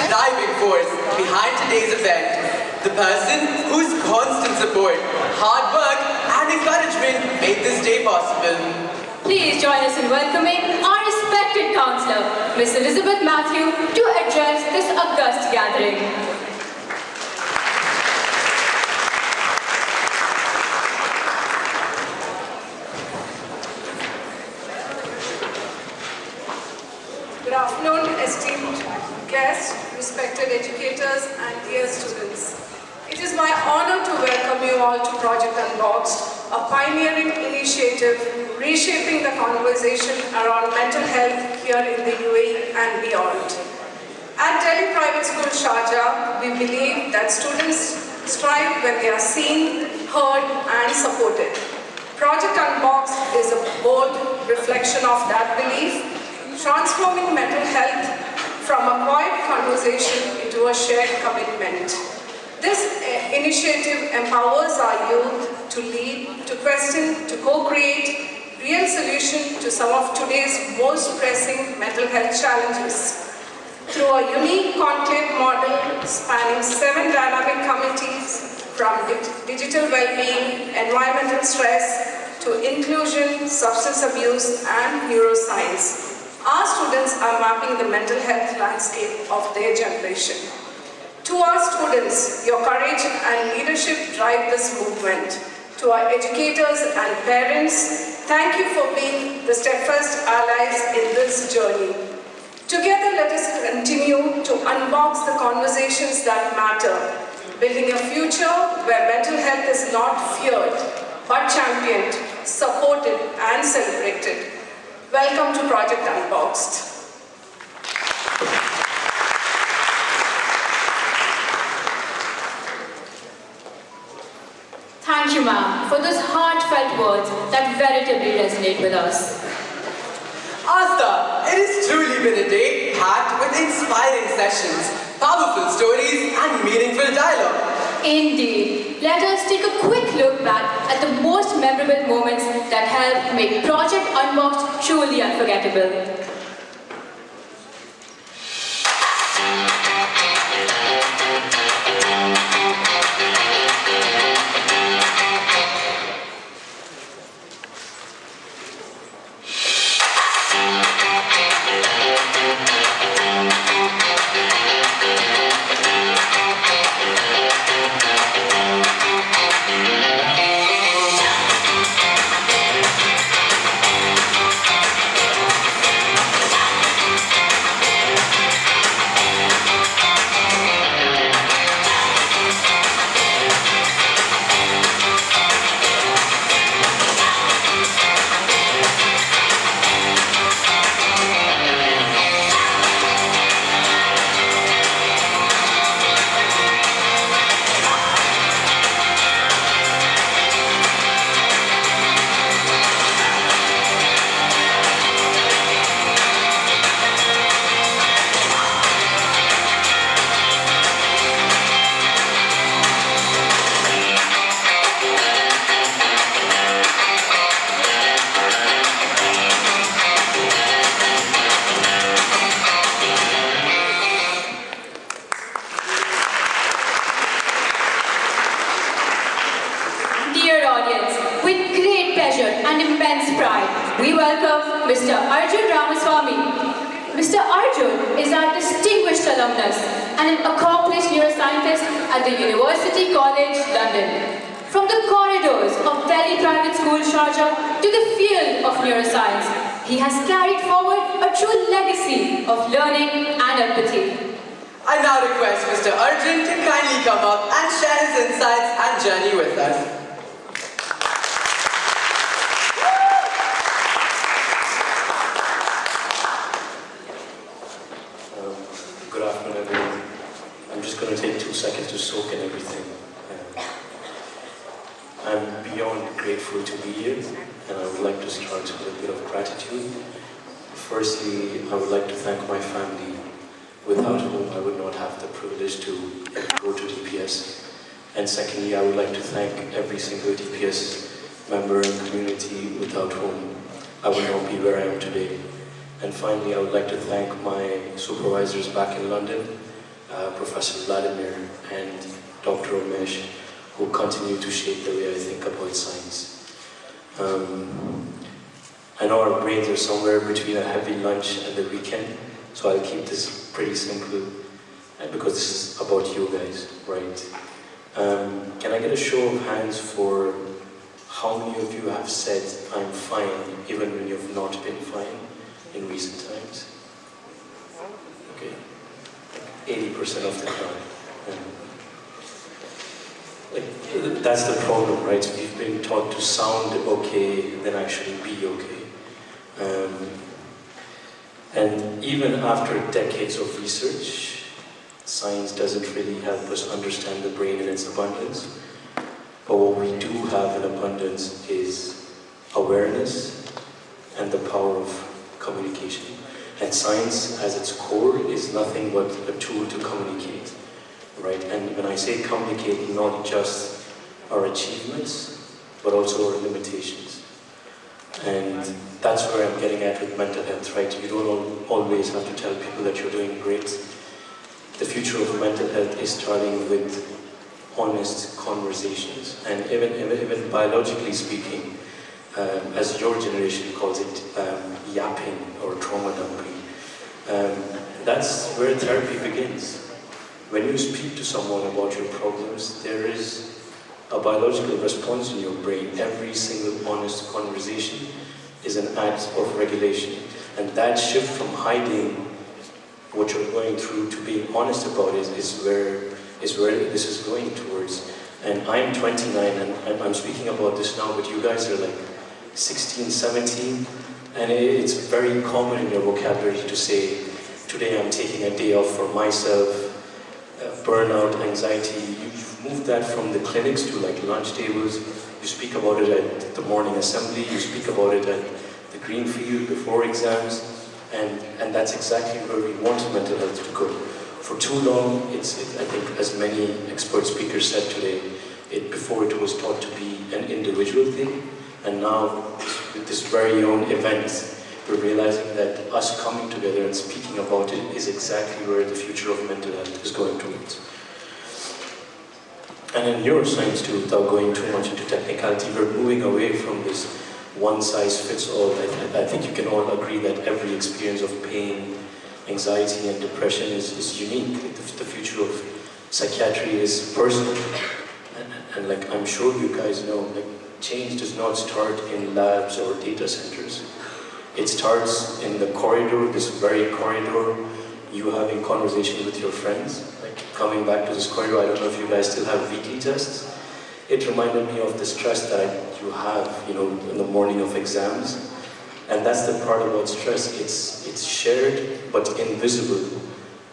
driving force behind today's event. The person whose constant support, hard work, and encouragement made this day possible. Please join us in welcoming our respected councillor, Miss Elizabeth Matthew, to address this august gathering. Good afternoon, esteemed guests, respected educators, and dear students. It is my honor to welcome you all to Project Unboxed, a pioneering initiative reshaping the conversation around mental health here in the UAE and beyond. At Delhi Private School Sharjah, we believe that students strive when they are seen, heard, and supported. Project Unboxed is a bold reflection of that belief, transforming mental health from a quiet conversation into a shared commitment. This initiative empowers our youth to lead, to question, to co-create real solutions to some of today's most pressing mental health challenges. Through a unique conclave model spanning 7 dynamic committees from digital well-being, environmental stress, to inclusion, substance abuse, and neuroscience, our students are mapping the mental health landscape of their generation. To our students, your courage and leadership drive this movement. To our educators and parents, thank you for being the steadfast allies in this journey. Together, let us continue to unbox the conversations that matter, building a future where mental health is not feared, but championed, supported, and celebrated. Welcome to Project Unboxed. Thank you, ma'am, for those heartfelt words that veritably resonate with us. Asta, it has truly been a day packed with inspiring sessions, powerful stories, and meaningful dialogue. Indeed. Let us take a quick look back at the most memorable moments that helped make Project Unboxed truly unforgettable. We welcome Mr. Arjun Ramaswamy. Mr. Arjun is our distinguished alumnus and an accomplished neuroscientist at the University College London. From the corridors of Delhi Private School Sharjah to the field of neuroscience, he has carried forward a true legacy of learning and empathy. I now request Mr. Arjun to kindly come up and share his insights and journey with us. Good afternoon, everyone. I'm just going to take 2 seconds to soak in everything. I'm beyond grateful to be here, and I would like to start with a bit of gratitude. Firstly, I would like to thank my family, without whom I would not have the privilege to go to DPS. And secondly, I would like to thank every single DPS member and community without whom I would not be where I am today. And finally, I would like to thank my supervisors back in London Professor Vladimir and Dr. Umesh, who continue to shape the way I think about science. I know our brains are somewhere between a heavy lunch and the weekend, so I'll keep this pretty simple because this is about you guys, right? Can I get a show of hands for how many of you have said, I'm fine, even when you've not been fine in recent times? Okay, 80% of the crowd. Like, that's the problem, right? So we've been taught to sound okay, then actually be okay. And even after decades of research, science doesn't really help us understand the brain in its abundance. But what we do have in abundance is awareness and the power of communication. And science, as its core, is nothing but a tool to communicate, right? And when I say communicate, not just our achievements, but also our limitations. And that's where I'm getting at with mental health, right? You don't always have to tell people that you're doing great. The future of mental health is starting with honest conversations. And even biologically speaking, as your generation calls it, yapping or trauma dumping, that's where therapy begins. When you speak to someone about your problems, there is a biological response in your brain. Every single honest conversation is an act of regulation. And that shift from hiding what you're going through to being honest about it is where this is going towards. And I'm 29 and I'm speaking about this now, but you guys are like 16, 17, and it's very common in your vocabulary to say, today I'm taking a day off for myself, burnout, anxiety. You've moved that from the clinics to like lunch tables. You speak about it at the morning assembly, you speak about it at the green field before exams, and that's exactly where we want mental health to go. For too long, I think as many expert speakers said today, before it was taught to be an individual thing, and now with this very own event, we're realizing that us coming together and speaking about it is exactly where the future of mental health is going towards. And in neuroscience too, without going too much into technicality, we're moving away from this one-size-fits-all. I think you can all agree that every experience of pain, anxiety and depression is unique. The future of psychiatry is personal. And like I'm sure you guys know, like change does not start in labs or data centers. It starts in the corridor, this very corridor, you having conversation with your friends. Like coming back to this corridor, I don't know if you guys still have weekly tests. It reminded me of the stress that you have, in the morning of exams. And that's the part about stress. It's shared but invisible.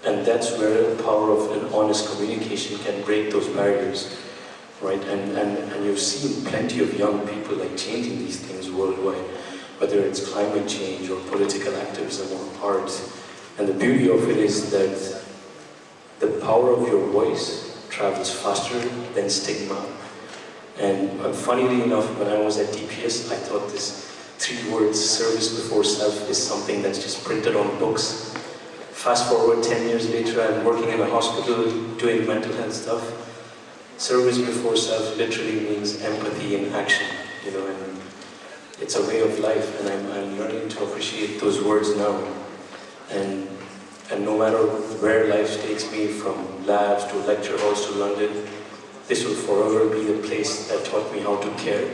And that's where the power of an honest communication can break those barriers, right? And you've seen plenty of young people like changing these things worldwide, whether it's climate change or political activism or art. And the beauty of it is that the power of your voice travels faster than stigma. And funnily enough, when I was at DPS, I thought this 3 words, service before self, is something that's just printed on books. Fast forward 10 years later, I'm working in a hospital doing mental health stuff. Service before self literally means empathy in action, and it's a way of life, and I'm learning to appreciate those words now. And no matter where life takes me, from labs to lecture halls to London, this will forever be the place that taught me how to care.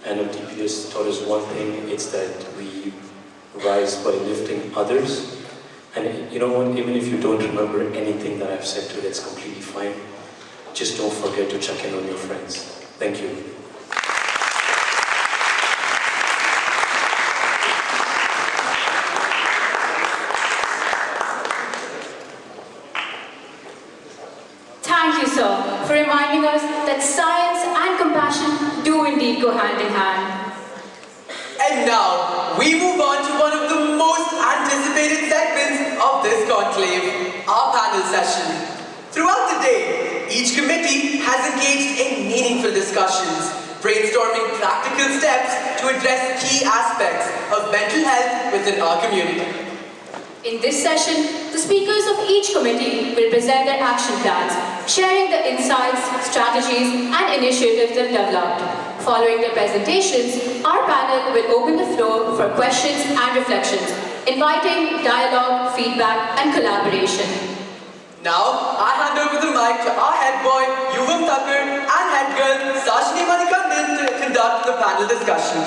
And if DPS taught us one thing, it's that we rise by lifting others. And you know what, even if you don't remember anything that I've said today, it's completely fine. Just don't forget to check in on your friends. Thank you. Thank you, sir, for reminding us that science and compassion do indeed go hand in hand. And now, we move on to one of the most anticipated segments of this conclave, our panel session. Throughout the day, each committee has engaged in meaningful discussions, brainstorming practical steps to address key aspects of mental health within our community. In this session, the speakers of each committee will present their action plans, sharing the insights, strategies, and initiatives they've developed. Following their presentations, our panel will open the floor for questions and reflections, inviting dialogue, feedback, and collaboration. Now, I hand over the mic to our head boy, Yuvam Thakur, and head girl, Sashini Manikandan, to conduct the panel discussion.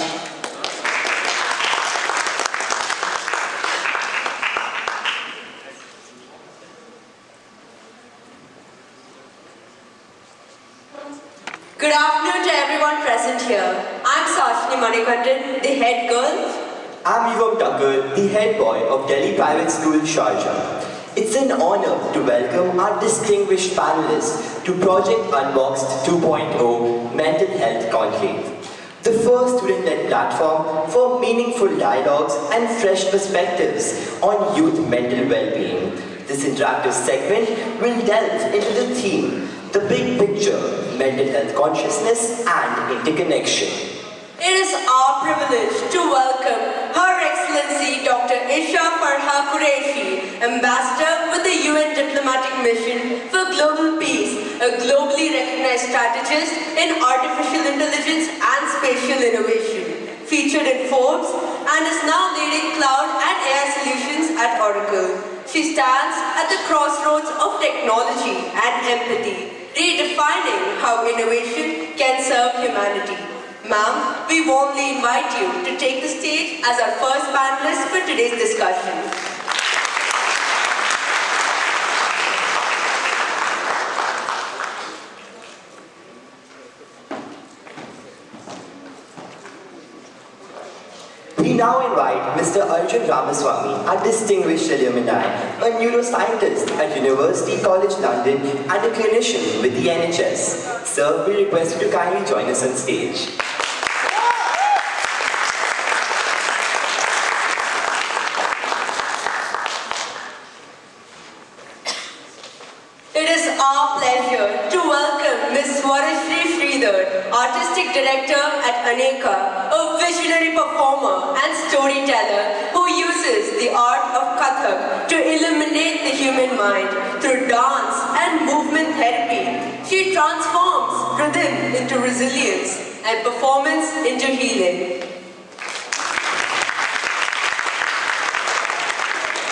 Good afternoon to everyone present here. I'm Sashini Manikandan, the head girl. I'm Yuvam Thakur, the head boy of Delhi Private School, Sharjah. It's an honor to welcome our distinguished panelists to Project Unboxed 2.0 Mental Health Conclave, the first student-led platform for meaningful dialogues and fresh perspectives on youth mental well-being. This interactive segment will delve into the theme, the big picture, mental health consciousness and interconnection. It is our privilege to welcome Her Excellency Dr. Isha Farha Qureshi, Ambassador with the UN Diplomatic Mission for Global Peace, a globally recognized strategist in artificial intelligence and spatial innovation, featured in Forbes, and is now leading cloud and AI solutions at Oracle. She stands at the crossroads of technology and empathy, redefining how innovation can serve humanity. Ma'am, we warmly invite you to take the stage as our first panelist for today's discussion. We now invite Mr. Arjun Ramaswamy, a distinguished alumni, a neuroscientist at University College London and a clinician with the NHS. Sir, we request you to kindly join us on stage. It is our pleasure to welcome Ms. Swarashri Sridhar, Artistic Director at Aneka, a visionary performer and storyteller who uses the art of Kathak to illuminate the human mind through dance and movement therapy. She transforms rhythm into resilience and performance into healing.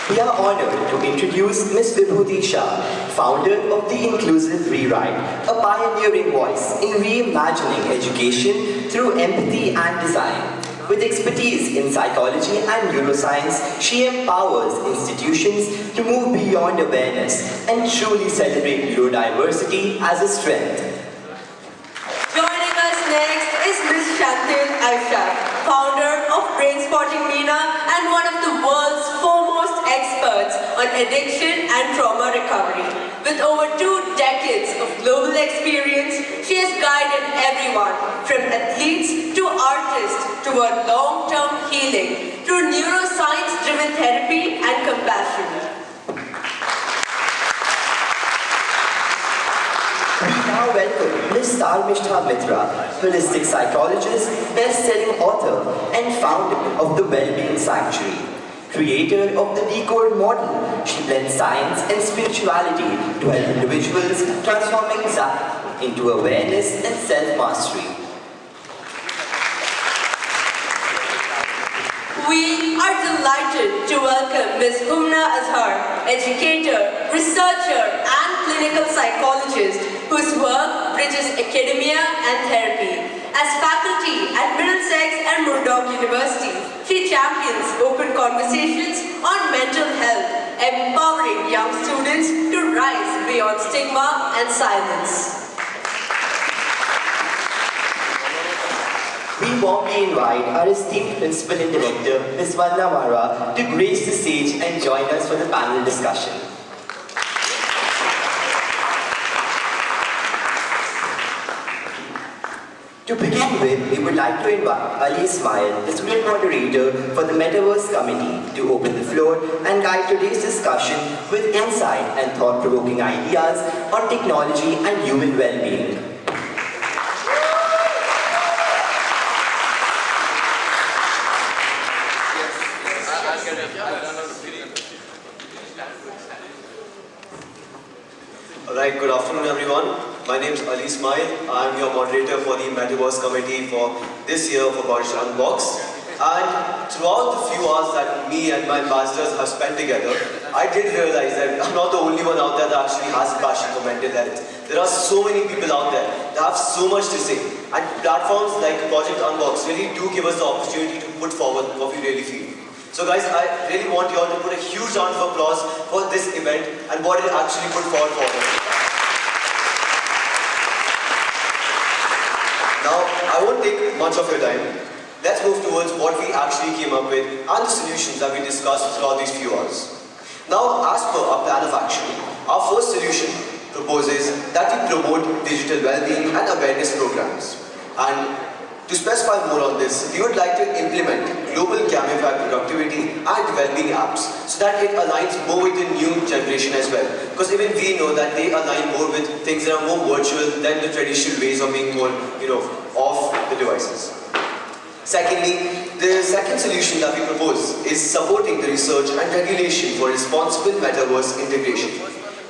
We are honored to introduce Ms. Vibhuti Shah, founder of The Inclusive Rewrite, a pioneering voice in reimagining education through empathy and design. With expertise in psychology and neuroscience, she empowers institutions to move beyond awareness and truly celebrate neurodiversity as a strength. Joining us next is Ms. Shantil Aisha, founder of Brainspotting Meena and one of the world's foremost experts on addiction and trauma recovery. With over 2 decades of global experience, she has guided everyone from athletes to artists toward long-term healing through neuroscience-driven therapy and compassion. We now welcome Ms. Sarmishtha Mitra, holistic psychologist, best-selling author, and founder of the Wellbeing Sanctuary. Creator of the Decode model, she blends science and spirituality to help individuals transforming anxiety into awareness and self-mastery. We are delighted to welcome Ms. Humna Azhar, educator, researcher, and clinical psychologist whose work bridges academia and therapy. As faculty at Middlesex and Murdoch University, she champions open conversations on mental health, empowering young students to rise beyond stigma and silence. We warmly invite our esteemed principal and director, Ms. Vandana Marwa, to grace the stage and join us for the panel discussion. To begin with, we would like to invite Ali Ismail, the student moderator for the Metaverse Committee, to open the floor and guide today's discussion with insight and thought-provoking ideas on technology and human well-being. Alright, good afternoon everyone. My name is Ali Ismail. I am your moderator for the Metaverse Committee for this year for Project Unboxed. And throughout the few hours that me and my ambassadors have spent together, I did realize that I'm not the only one out there that actually has a passion for mental health. There are so many people out there that have so much to say. And platforms like Project Unboxed really do give us the opportunity to put forward what we really feel. So guys, I really want you all to put a huge round of applause for this event and what it actually put forward for us. Now, I won't take much of your time. Let's move towards what we actually came up with and the solutions that we discussed throughout these few hours. Now, as per our plan of action, our first solution proposes that we promote digital well-being and awareness programs. And to specify more on this, we would like to implement global gamified productivity and well-being apps so that it aligns more with the new generation as well. Because even we know that they align more with things that are more virtual than the traditional ways of being more, off the devices. Secondly, the second solution that we propose is supporting the research and regulation for responsible metaverse integration.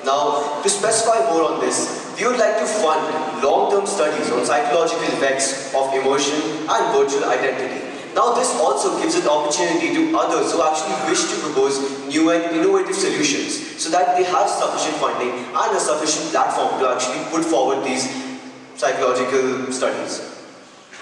Now, to specify more on this, we would like to fund long-term studies on psychological effects of immersion and virtual identity. Now, this also gives an opportunity to others who actually wish to propose new and innovative solutions so that they have sufficient funding and a sufficient platform to actually put forward these psychological studies.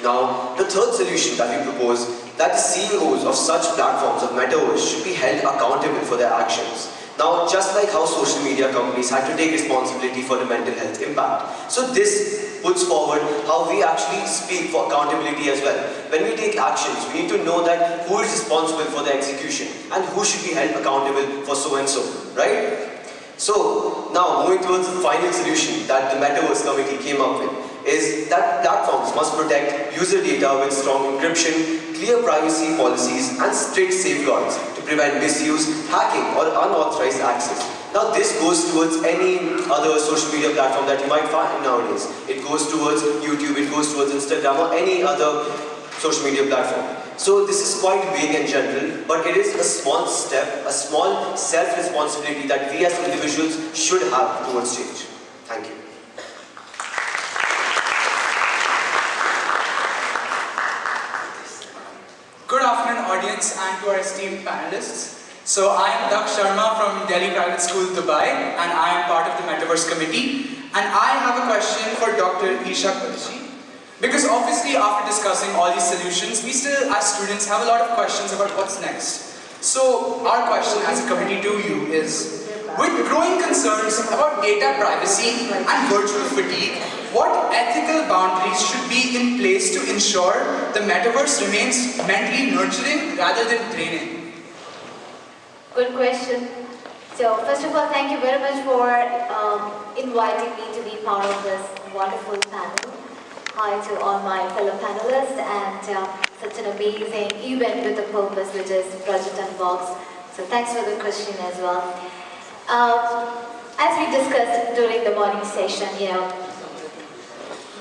Now, the third solution that we propose that the CEOs of such platforms of metaverse should be held accountable for their actions. Now, just like how social media companies had to take responsibility for the mental health impact, so this puts forward how we actually speak for accountability as well. When we take actions, we need to know that who is responsible for the execution and who should be held accountable for so and so, right? So, now moving towards the final solution that the Metaverse Committee came up with is that platforms must protect user data with strong encryption, clear privacy policies and strict safeguards to prevent misuse, hacking or unauthorized access. Now this goes towards any other social media platform that you might find nowadays. It goes towards YouTube, it goes towards Instagram or any other social media platform. So this is quite vague and general, but it is a small step, a small self-responsibility that we as individuals should have towards change. Thank you. Good afternoon audience and to our esteemed panelists. So I am Dak Sharma from Delhi Private School, Dubai and I am part of the Metaverse Committee and I have a question for Dr. Isha Qureshi. Because obviously after discussing all these solutions, we still as students have a lot of questions about what's next. So our question as a committee to you is, with growing concerns about data privacy and virtual fatigue, what ethical boundaries should be in place to ensure the metaverse remains mentally nurturing rather than draining? Good question. So first of all, thank you very much for inviting me to be part of this wonderful panel. Hi to all my fellow panelists and such an amazing event with a purpose which is Project Unboxed. So thanks for the question as well. As we discussed during the morning session,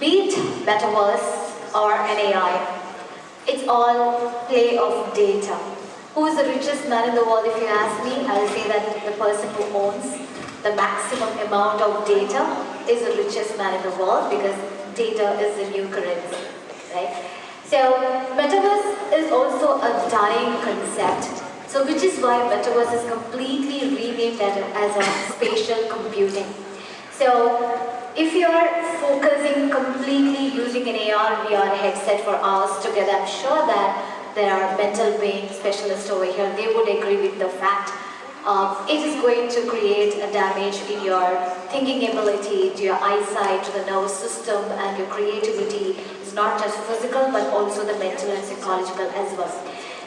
be it metaverse or an AI, it's all play of data. Who is the richest man in the world? If you ask me, I will say that the person who owns the maximum amount of data is the richest man in the world because data is the new currency, right? So metaverse is also a dying concept. So which is why metaverse is completely renamed as a spatial computing. So if you are focusing completely using an AR and VR headset for hours together, I'm sure that there are mental being specialists over here, they would agree with the fact it is going to create a damage in your thinking ability, to your eyesight, to the nervous system and your creativity. It's not just physical but also the mental and psychological as well.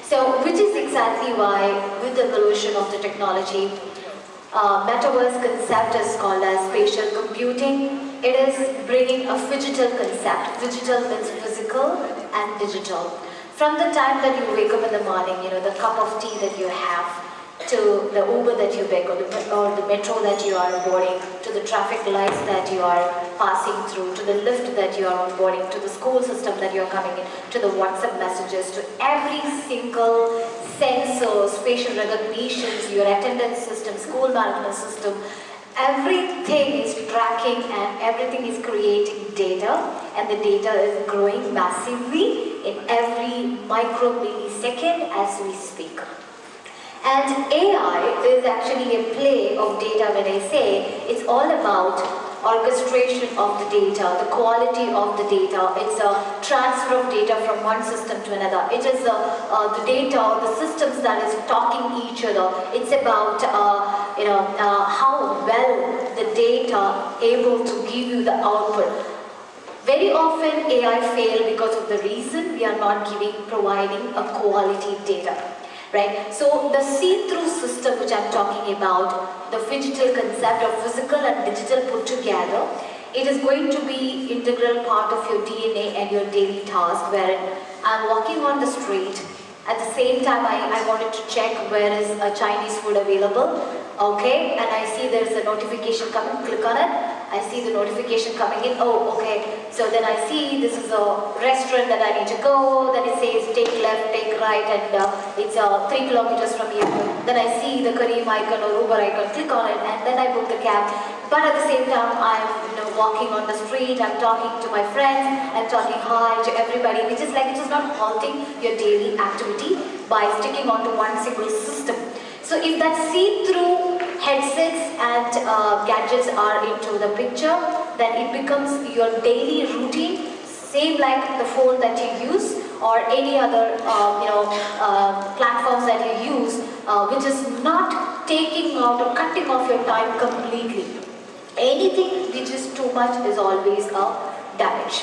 So, which is exactly why, with the evolution of the technology, metaverse concept is called as spatial computing. It is bringing a phygital concept. Phygital means physical and digital. From the time that you wake up in the morning, the cup of tea that you have, to the Uber that you take or the metro that you are boarding, to the traffic lights that you are passing through, to the lift that you are onboarding, to the school system that you are coming in, to the WhatsApp messages, to every single sensor, facial recognitions, your attendance system, school management system, everything is tracking and everything is creating data, and the data is growing massively in every micro millisecond as we speak. And AI is actually a play of data. When I say it's all about orchestration of the data, the quality of the data. It's a transfer of data from one system to another. It is the data or the systems that is talking each other. It's about how well the data able to give you the output. Very often AI fail because of the reason we are not providing a quality data. Right? So the see-through system which I'm talking about, the digital concept of physical and digital put together, it is going to be integral part of your DNA and your daily task, wherein I'm walking on the street. At the same time, I wanted to check where is a Chinese food available. Okay, and I see there's a notification coming, click on it. I see the notification coming in, oh, okay. So then I see this is a restaurant that I need to go, then it says take left, take right, and it's 3 kilometers from here. Then I see the Kareem icon or Uber icon, click on it, and then I book the cab. But at the same time, I'm walking on the street, I'm talking to my friends, I'm talking hi to everybody, which is not halting your daily activity by sticking onto one single system. So if that see-through headsets and gadgets are into the picture, then it becomes your daily routine, same like the phone that you use or any other platforms that you use, which is not taking out or cutting off your time completely. Anything which is too much is always a damage.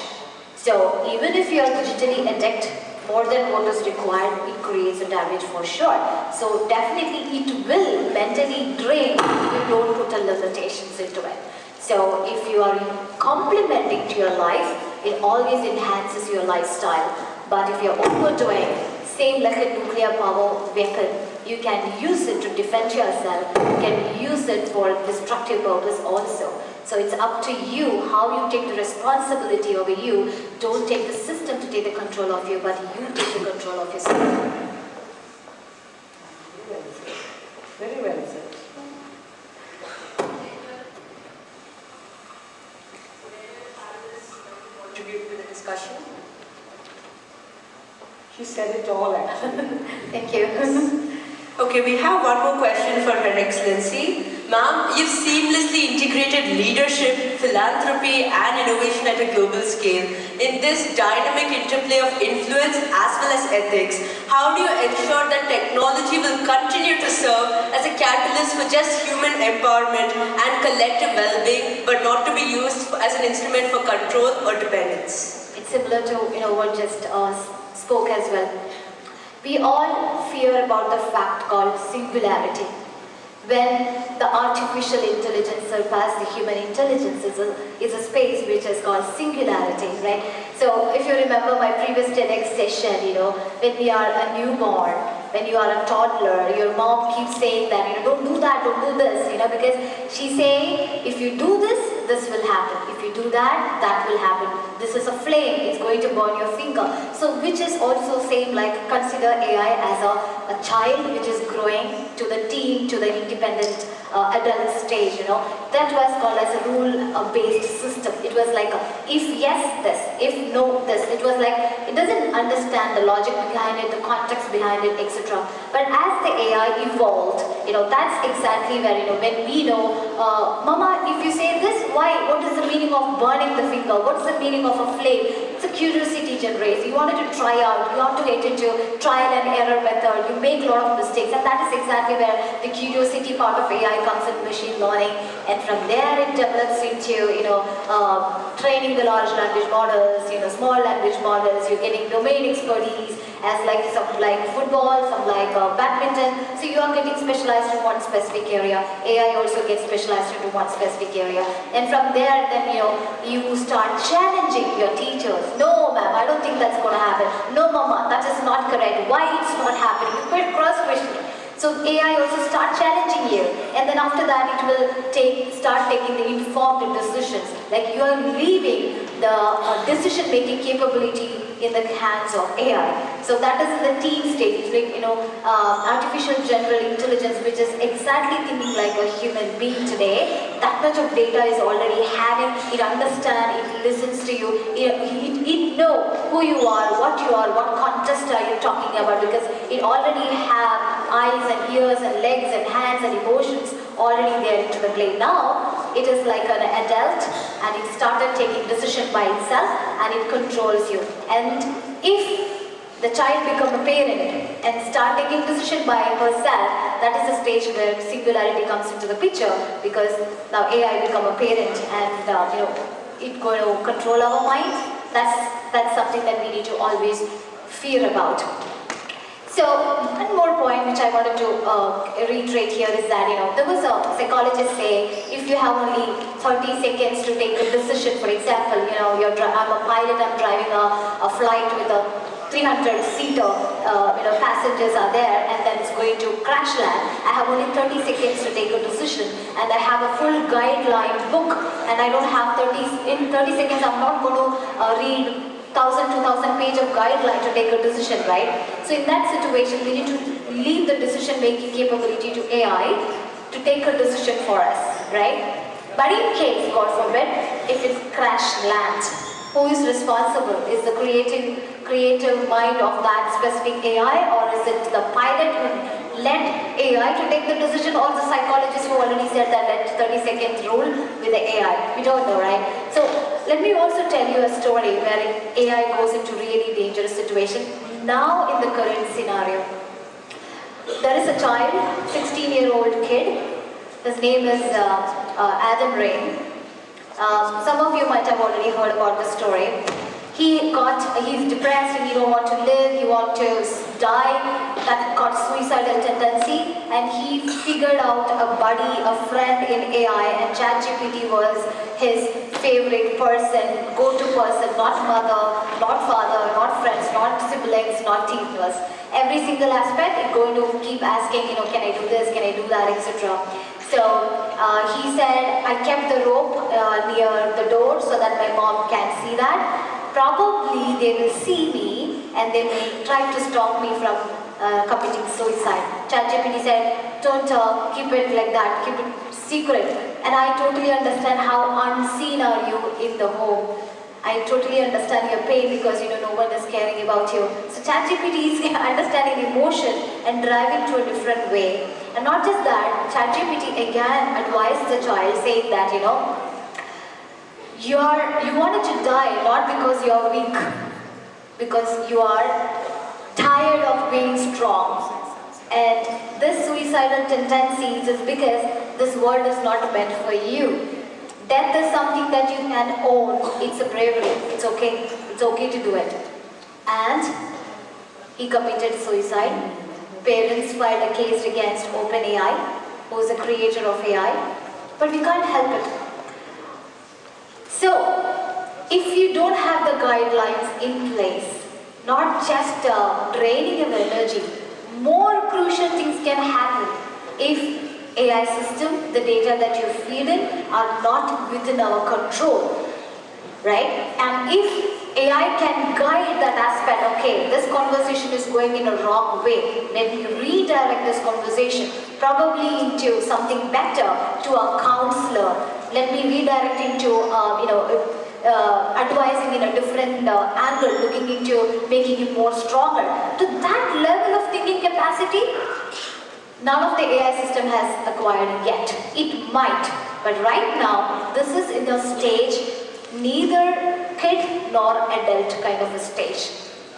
So even if you are digitally adept, more than what is required, it creates a damage for sure. So definitely it will mentally drain if you don't put a limitations into it. So if you are complementing to your life, it always enhances your lifestyle. But if you're overdoing, same like a nuclear power weapon, you can use it to defend yourself, you can use it for destructive purpose also. So it's up to you how you take the responsibility over you. Don't take the system to take the control of you, but you take the control of yourself. Very well said. Contribute to the discussion. She said it all actually. Thank you. Okay, we have one more question for Her Excellency. Ma'am, you've seamlessly integrated leadership, philanthropy and innovation at a global scale. In this dynamic interplay of influence as well as ethics, how do you ensure that technology will continue to serve as a catalyst for just human empowerment and collective well-being, but not to be used as an instrument for control or dependence? It's similar to what just spoke as well. We all fear about the fact called singularity. When the artificial intelligence surpasses the human intelligence is a space which is called singularity, right? So if you remember my previous TEDx session, when we are a newborn, when you are a toddler, your mom keeps saying that, don't do that, don't do this, because she's saying, if you do this, this will happen. If you do that, that will happen. This is a flame, it's going to burn your finger. So which is also same like consider AI as a child which is growing to the teen, to the independent adult stage, That was called as a rule-based system. It was like if yes, this, if no, this. It was like, it doesn't understand the logic behind it, the context behind it, etc. But as the AI evolved, that's exactly where, when we know, Mama, if you say this, why? What is the meaning of burning the finger? What is the meaning of a flame? It's a curiosity generates. You wanted to try out, you want to get into trial and error method, you make a lot of mistakes, and that is exactly where the curiosity part of AI comes in machine learning, and from there it develops into, training the large language models, small language models, you're getting domain expertise, as like some like football, some like badminton, so you are getting specialized in one specific area. AI also gets specialized into one specific area, and from there then you start challenging your teachers. No ma'am, I don't think that's going to happen. No mama, that is not correct. Why it's not happening? You quit cross-questioning. So AI also start challenging you, and then after that it will start taking the informed decisions. Like you are leaving the decision-making capability in the hands of AI. So that is in the teen stage. It's like, artificial general intelligence, which is exactly thinking like a human being today. That much of data is already having, it understands, it listens to you, it know who you are, what contest are you talking about, because it already have eyes and ears and legs and hands and emotions already there into the play. Now, it is like an adult and it started taking decision by itself and it controls you. And if the child become a parent and start taking decision by herself, that is the stage where singularity comes into the picture, because now AI become a parent and it going to control our mind. That's something that we need to always fear about. So one more point which I wanted to reiterate here is that there was a psychologist saying if you have only 30 seconds to take a decision, for example, I'm a pilot, I'm driving a flight with a 300-seater, passengers are there, and then it's going to crash land. I have only 30 seconds to take a decision, and I have a full guideline book, and I don't have 30 seconds. I'm not going to read 1,000, 2,000 page of guideline to take a decision, right? So in that situation, we need to leave the decision-making capability to AI to take a decision for us, right? But in case, God forbid, if it's crash land, who is responsible? Is the creative mind of that specific AI, or is it the pilot who led AI to take the decision, or the psychologist who already said that 30-second rule with the AI? We don't know, right? So let me also tell you a story where AI goes into really dangerous situation. Now in the current scenario, there is a child, 16-year-old kid. His name is Adam Rain. Some of you might have already heard about the story. He's depressed and he don't want to live, he wants to die, that got suicidal tendency, and he figured out a buddy, a friend in AI, and ChatGPT was his favorite person, go-to person, not mother, not father, not friends, not siblings, not teachers. Every single aspect, it's going to keep asking, can I do this, can I do that, etc. So he said, I kept the rope near the door so that my mom can't see that. Probably they will see me and they may try to stop me from committing suicide. ChatGPT said, don't keep it like that, keep it secret. And I totally understand how unseen are you in the home. I totally understand your pain because no one is caring about you. So ChatGPT is understanding emotion and driving to a different way. And not just that, ChatGPT again advised the child saying that, you wanted to die not because you are weak, because you are tired of being strong. And this suicidal tendencies is because this world is not meant for you. Death is something that you can own. It's a bravery. It's okay. It's okay to do it. And he committed suicide. Parents filed a case against OpenAI, who is the creator of AI. But we can't help it. So, if you don't have the guidelines in place, not just draining of energy, more crucial things can happen if AI system, the data that you feed in, are not within our control, right? And if AI can guide that aspect, okay, this conversation is going in a wrong way, let me redirect this conversation, probably into something better, to a counselor. Let me redirect into, advising in a different angle, looking into making it more stronger. To that level of thinking capacity, none of the AI system has acquired yet. It might, but right now, this is in a stage, neither kid nor adult kind of a stage.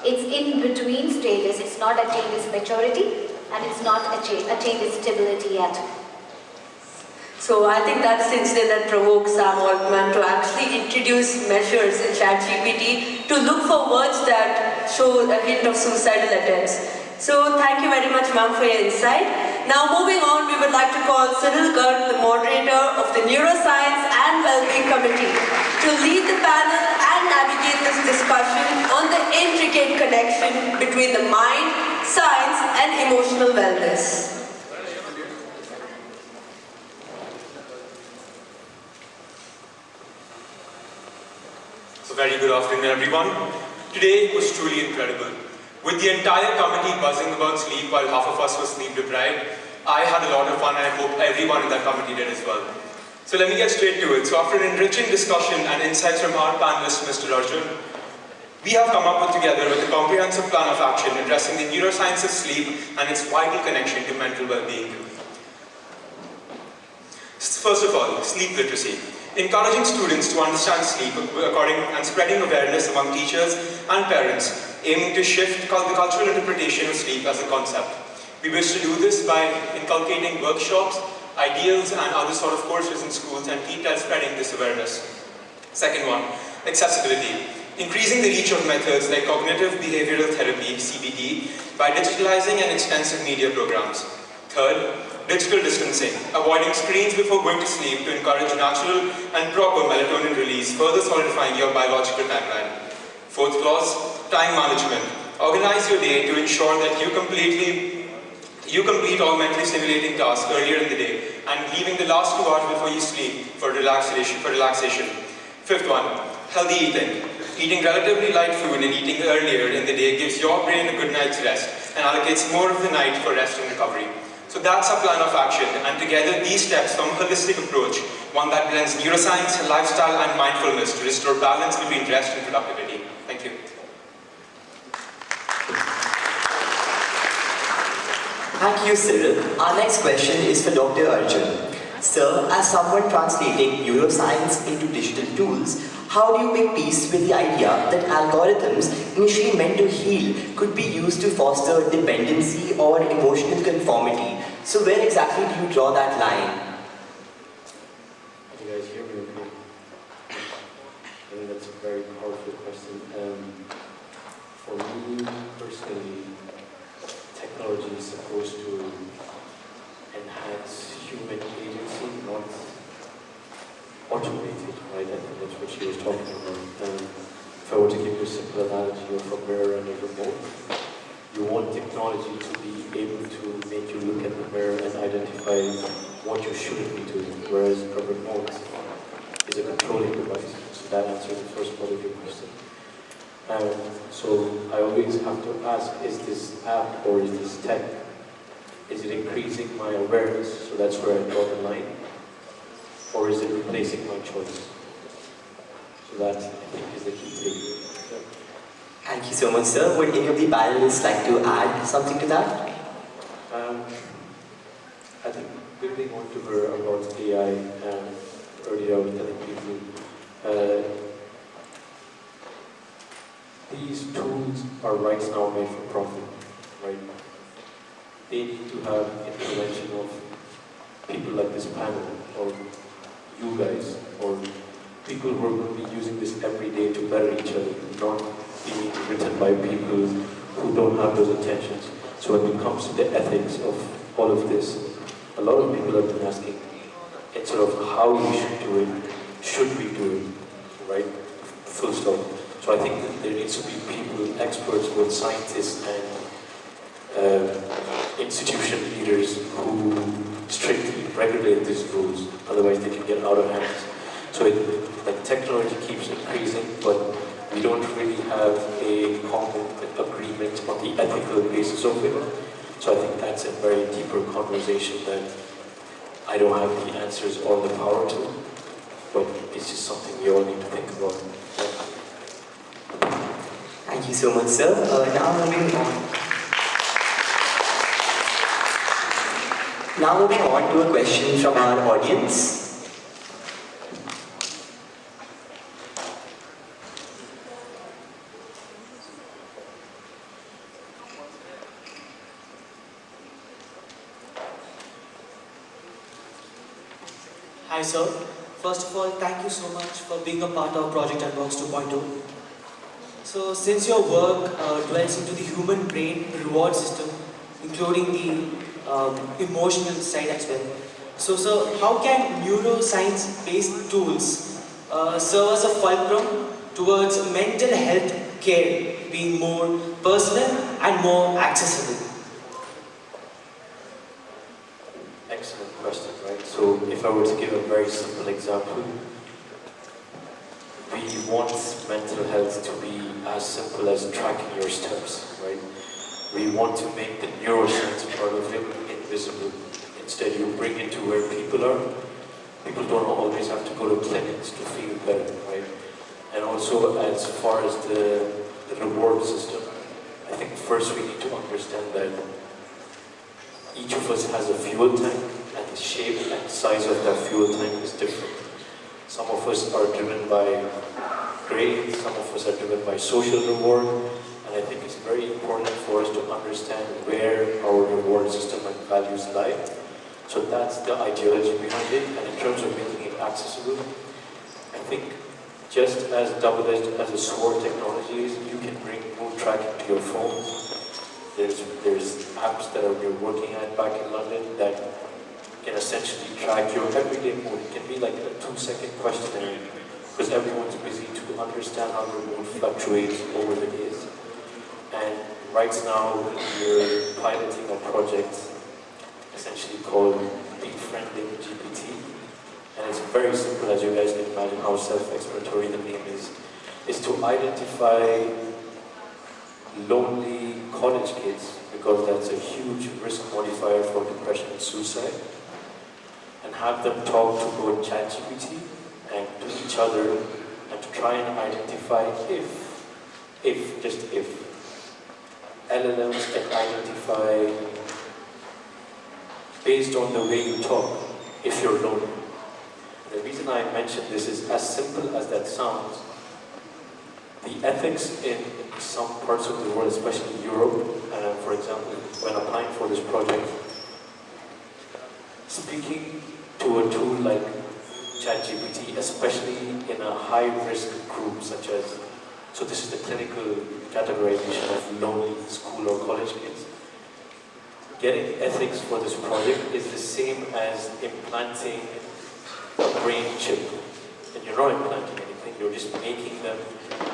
It's in between stages. It's not attained its maturity, and it's not attained its stability yet. So I think that's the incident that provoked Sam Altman to actually introduce measures in ChatGPT to look for words that show a hint of suicidal attempts. So thank you very much, ma'am, for your insight. Now moving on, we would like to call Cyril Garg, the moderator of the Neuroscience and Wellbeing Committee, to lead the panel and navigate this discussion on the intricate connection between the mind, science, and emotional wellness. So very good afternoon, everyone. Today was truly incredible. With the entire committee buzzing about sleep while half of us were sleep deprived, I had a lot of fun and I hope everyone in that committee did as well. So let me get straight to it. So after an enriching discussion and insights from our panelist, Mr. Arjun, we have come up together with a comprehensive plan of action addressing the neuroscience of sleep and its vital connection to mental well-being. First of all, sleep literacy. Encouraging students to understand sleep and spreading awareness among teachers and parents, aiming to shift the cultural interpretation of sleep as a concept. We wish to do this by inculcating workshops, ideals and other sort of courses in schools and spreading this awareness. Second one, accessibility. Increasing the reach of methods like cognitive behavioral therapy, CBT, by digitalizing and extensive media programs. Third, digital distancing, avoiding screens before going to sleep to encourage natural and proper melatonin release, further solidifying your biological timeline. Fourth clause, time management. Organize your day to ensure that you complete all mentally stimulating tasks earlier in the day and leaving the last 2 hours before you sleep for relaxation. Fifth one, healthy eating. Eating relatively light food and eating earlier in the day gives your brain a good night's rest and allocates more of the night for rest and recovery. So that's our plan of action, and together these steps form a holistic approach, one that blends neuroscience, lifestyle and mindfulness to restore balance between rest and productivity. Thank you. Thank you, Cyril. Our next question is for Dr. Arjun. Sir, as someone translating neuroscience into digital tools, how do you make peace with the idea that algorithms initially meant to heal could be used to foster dependency or emotional conformity? So where exactly do you draw that line? Can you guys hear me okay? I think that's a very powerful question. For me personally, technology is supposed to enhance human agency, not automate it, right? I think that's what she was talking about. If I were to give you a simple analogy of a mirror and a remote, you want technology to be able to make you look at the mirror and identify what you shouldn't be doing, whereas a remote is a controlling device. So that answers the first part of your question. So I always have to ask, is this app or is this tech, is it increasing my awareness? So that's where I draw the line. Or is it replacing my choice? So that, I think, is the key thing. Thank you so much, sir. Would any of the panelists like to add something to that? I think building onto her about AI, earlier I was telling people, these tools are right now made for profit, right? They need to have intervention of people like this panel, or you guys, or people who are going to be using this every day to better each other, not being written by people who don't have those intentions. So when it comes to the ethics of all of this, a lot of people have been asking, instead of how we should do it, should we do it, right? Full stop. So I think that there needs to be people, experts, both scientists and institution leaders who strictly regulate these rules, otherwise they can get out of hands. So like technology keeps increasing, but we don't really have a common agreement on the ethical basis of it. So I think that's a very deeper conversation that I don't have the answers or the power to, but it's just something we all need to think about. Thank you so much, sir. Now moving on to a question from our audience. Hi sir. First of all, thank you so much for being a part of Project Unboxed 2.0. So since your work dwells into the human brain reward system, including the emotional side as well. So sir, how can neuroscience-based tools serve as a fulcrum towards mental health care being more personal and more accessible? Excellent question, right? So if I were to give a very simple example, we we want mental health to be as simple as tracking your steps, right? We want to make the neuroscience part of it invisible. Instead, you bring it to where people are. People don't always have to go to clinics to feel better, right? And also, as far as the reward system, I think first we need to understand that each of us has a fuel tank, and the shape and size of that fuel tank is different. Some of us are driven by grades, some of us are driven by social reward, and I think it's very important for us to understand where our reward system and values lie. So that's the ideology behind it, and in terms of making it accessible, I think just as double-edged as a sword technology is, you can bring mood tracking to your phones. There's apps that we're working at back in London that can essentially track your everyday mood. It can be like a 2-second questionnaire, because everyone's busy to understand how their mood fluctuates over the days. And right now, we're piloting a project essentially called Befriending GPT. And it's very simple, as you guys can imagine how self-explanatory the name is to identify lonely college kids, because that's a huge risk modifier for depression and suicide, and have them talk to both ChatGPT and to each other, and to try and identify if LLMs can identify, based on the way you talk, if you're lonely. The reason I mention this is, as simple as that sounds, the ethics in some parts of the world, especially Europe, for example, when applying for this project, speaking to a tool like ChatGPT, especially in a high-risk group such as, so this is the clinical categorization of lonely school or college kids. Getting ethics for this project is the same as implanting a brain chip. And you're not implanting anything, you're just making them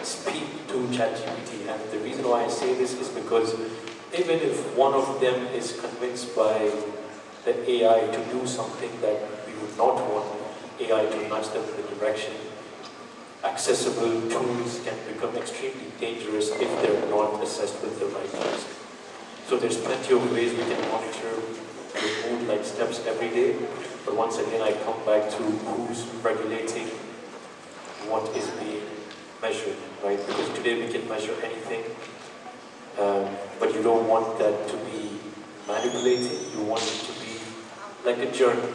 speak to ChatGPT. And the reason why I say this is because even if one of them is convinced by the AI to do something that we would not want AI to nudge them in the direction, accessible tools can become extremely dangerous if they're not assessed with the right tools. So there's plenty of ways we can monitor your mood like steps every day, but once again I come back to who's regulating what is being measured, right? Because today we can measure anything, but you don't want that to be manipulated, you want it to be like a journey,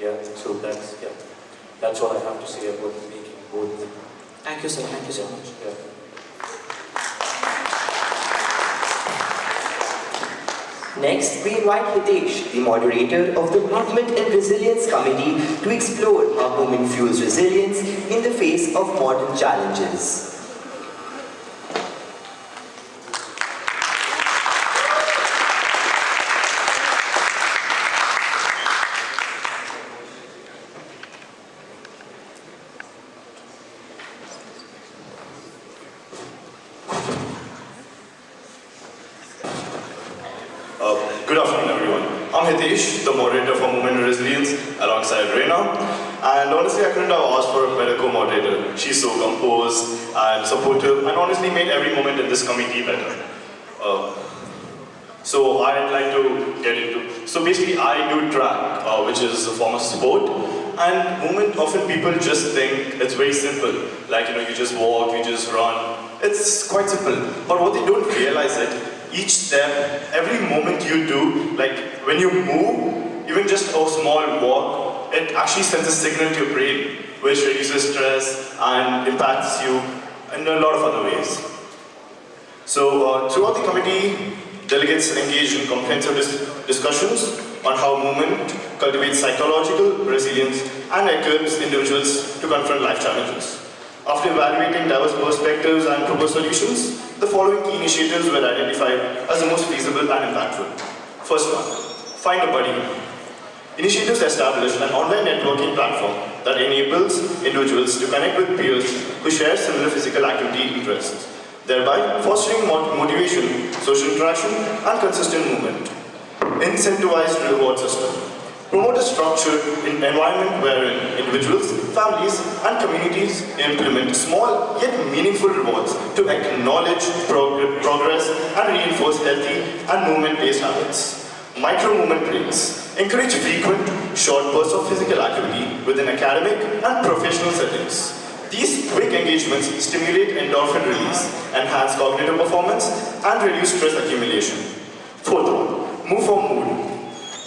yeah? So that's all I have to say about making both. Thank you, sir. Thank you so much. Yeah. Next, we invite Hitesh, the moderator of the Movement and Resilience Committee, to explore how movement fuels resilience in the face of modern challenges. Good afternoon, everyone. I'm Hitesh, the moderator for Movement and Resilience, alongside Reena. And honestly, I couldn't have asked for a better co-moderator. She's so composed and supportive, and honestly made every moment in this committee better. So I'd like to get into. So basically, I do track, which is a form of sport. And movement, often people just think it's very simple. Like, you just walk, you just run. It's quite simple. But what they don't realize is, each step, every moment you do, like when you move, even just a small walk, it actually sends a signal to your brain, which reduces stress and impacts you in a lot of other ways. So throughout the committee, delegates engage in comprehensive discussions on how movement cultivates psychological resilience and equips individuals to confront life challenges. After evaluating diverse perspectives and proposed solutions, the following key initiatives were identified as the most feasible and impactful. First one, find a buddy. Initiatives established an online networking platform that enables individuals to connect with peers who share similar physical activity interests, thereby fostering motivation, social interaction, and consistent movement. Incentivized reward system. Promote a structured environment wherein individuals individuals, families, and communities implement small yet meaningful rewards to acknowledge progress and reinforce healthy and movement-based habits. Micro-movement breaks encourage frequent, short bursts of physical activity within academic and professional settings. These quick engagements stimulate endorphin release, enhance cognitive performance, and reduce stress accumulation. Fourth one, Move for Mood.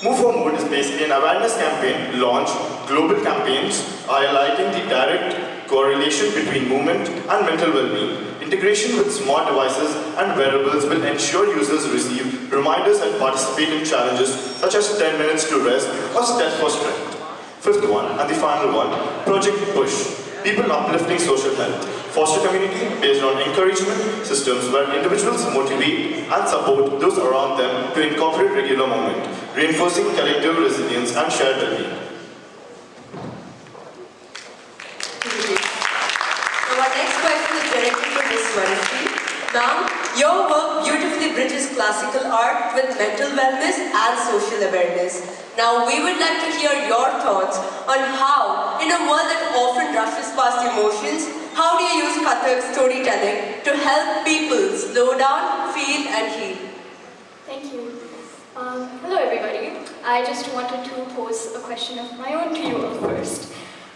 Move for Mood is basically an awareness campaign launched global campaigns highlighting the direct correlation between movement and mental well-being. Integration with smart devices and wearables will ensure users receive reminders and participate in challenges such as 10 minutes to rest or steps for strength. Fifth one, and the final one, Project Push. People uplifting social health. Foster community based on encouragement systems where individuals motivate and support those around them to incorporate regular movement, reinforcing collective resilience and shared well-being. So our next question is directed to Ms. Swarushi. Ma'am, your work beautifully bridges classical art with mental wellness and social awareness. Now we would like to hear your thoughts on how, in a world that often rushes past emotions, how do you use Kathak storytelling to help people slow down, feel and heal? Thank you. Hello everybody. I just wanted to pose a question of my own to you all first.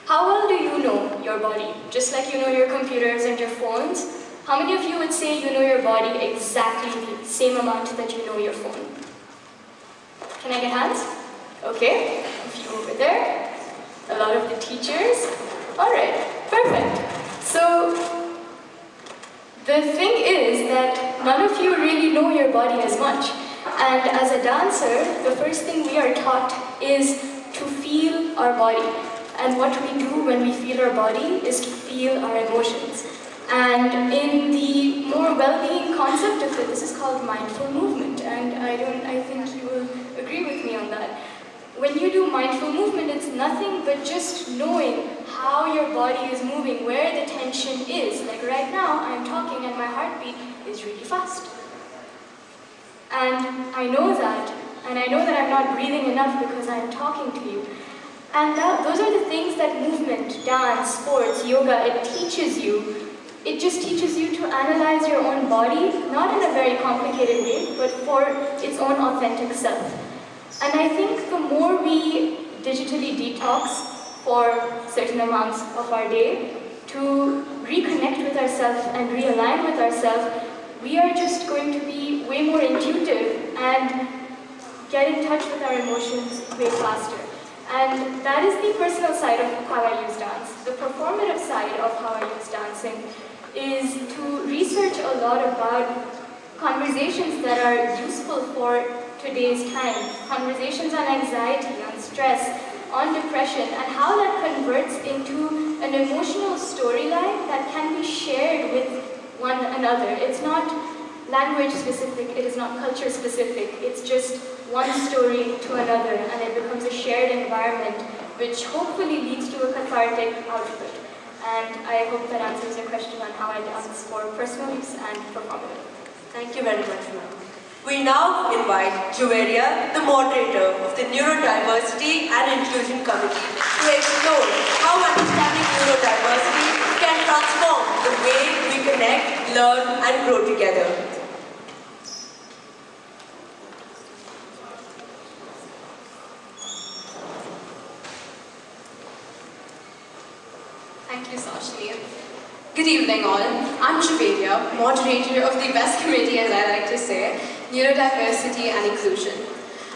How well do you know your body? Just like you know your computers and your phones, how many of you would say you know your body exactly the same amount that you know your phone? Can I get hands? Okay, a few over there. A lot of the teachers. Alright, perfect. So, the thing is that none of you really know your body as much. And as a dancer, the first thing we are taught is to feel our body. And what we do when we feel our body is to feel our emotions. And in the more well-being concept of it, this is called mindful movement. And I think you will agree with me on that. When you do mindful movement, it's nothing but just knowing how your body is moving, where the tension is. Like right now, I'm talking and my heartbeat is really fast. And I know that. And I know that I'm not breathing enough because I'm talking to you. And those are the things that movement, dance, sports, yoga, it teaches you. It just teaches you to analyze your own body, not in a very complicated way, but for its own authentic self. And I think the more we digitally detox for certain amounts of our day to reconnect with ourselves and realign with ourselves, we are just going to be way more intuitive and get in touch with our emotions way faster. And that is the personal side of how I use dance. The performative side of how I use dancing is to research a lot about conversations that are useful for today's time. Conversations on anxiety, on stress, on depression, and how that converts into an emotional storyline that can be shared with one another. It's not language specific, it is not culture specific, it's just one story to another, and it becomes a shared environment which hopefully leads to a cathartic output. And I hope that answers your question on how I dance for personal use and performative. Thank you very much, ma'am. We now invite Juveria, the moderator of the Neurodiversity and Inclusion Committee, to explore how understanding neurodiversity can transform the way we connect, learn, and grow together. Thank you, Sashni. Good evening all. I'm Juveria, moderator of the BEST committee, as I like to say, Neurodiversity and Inclusion.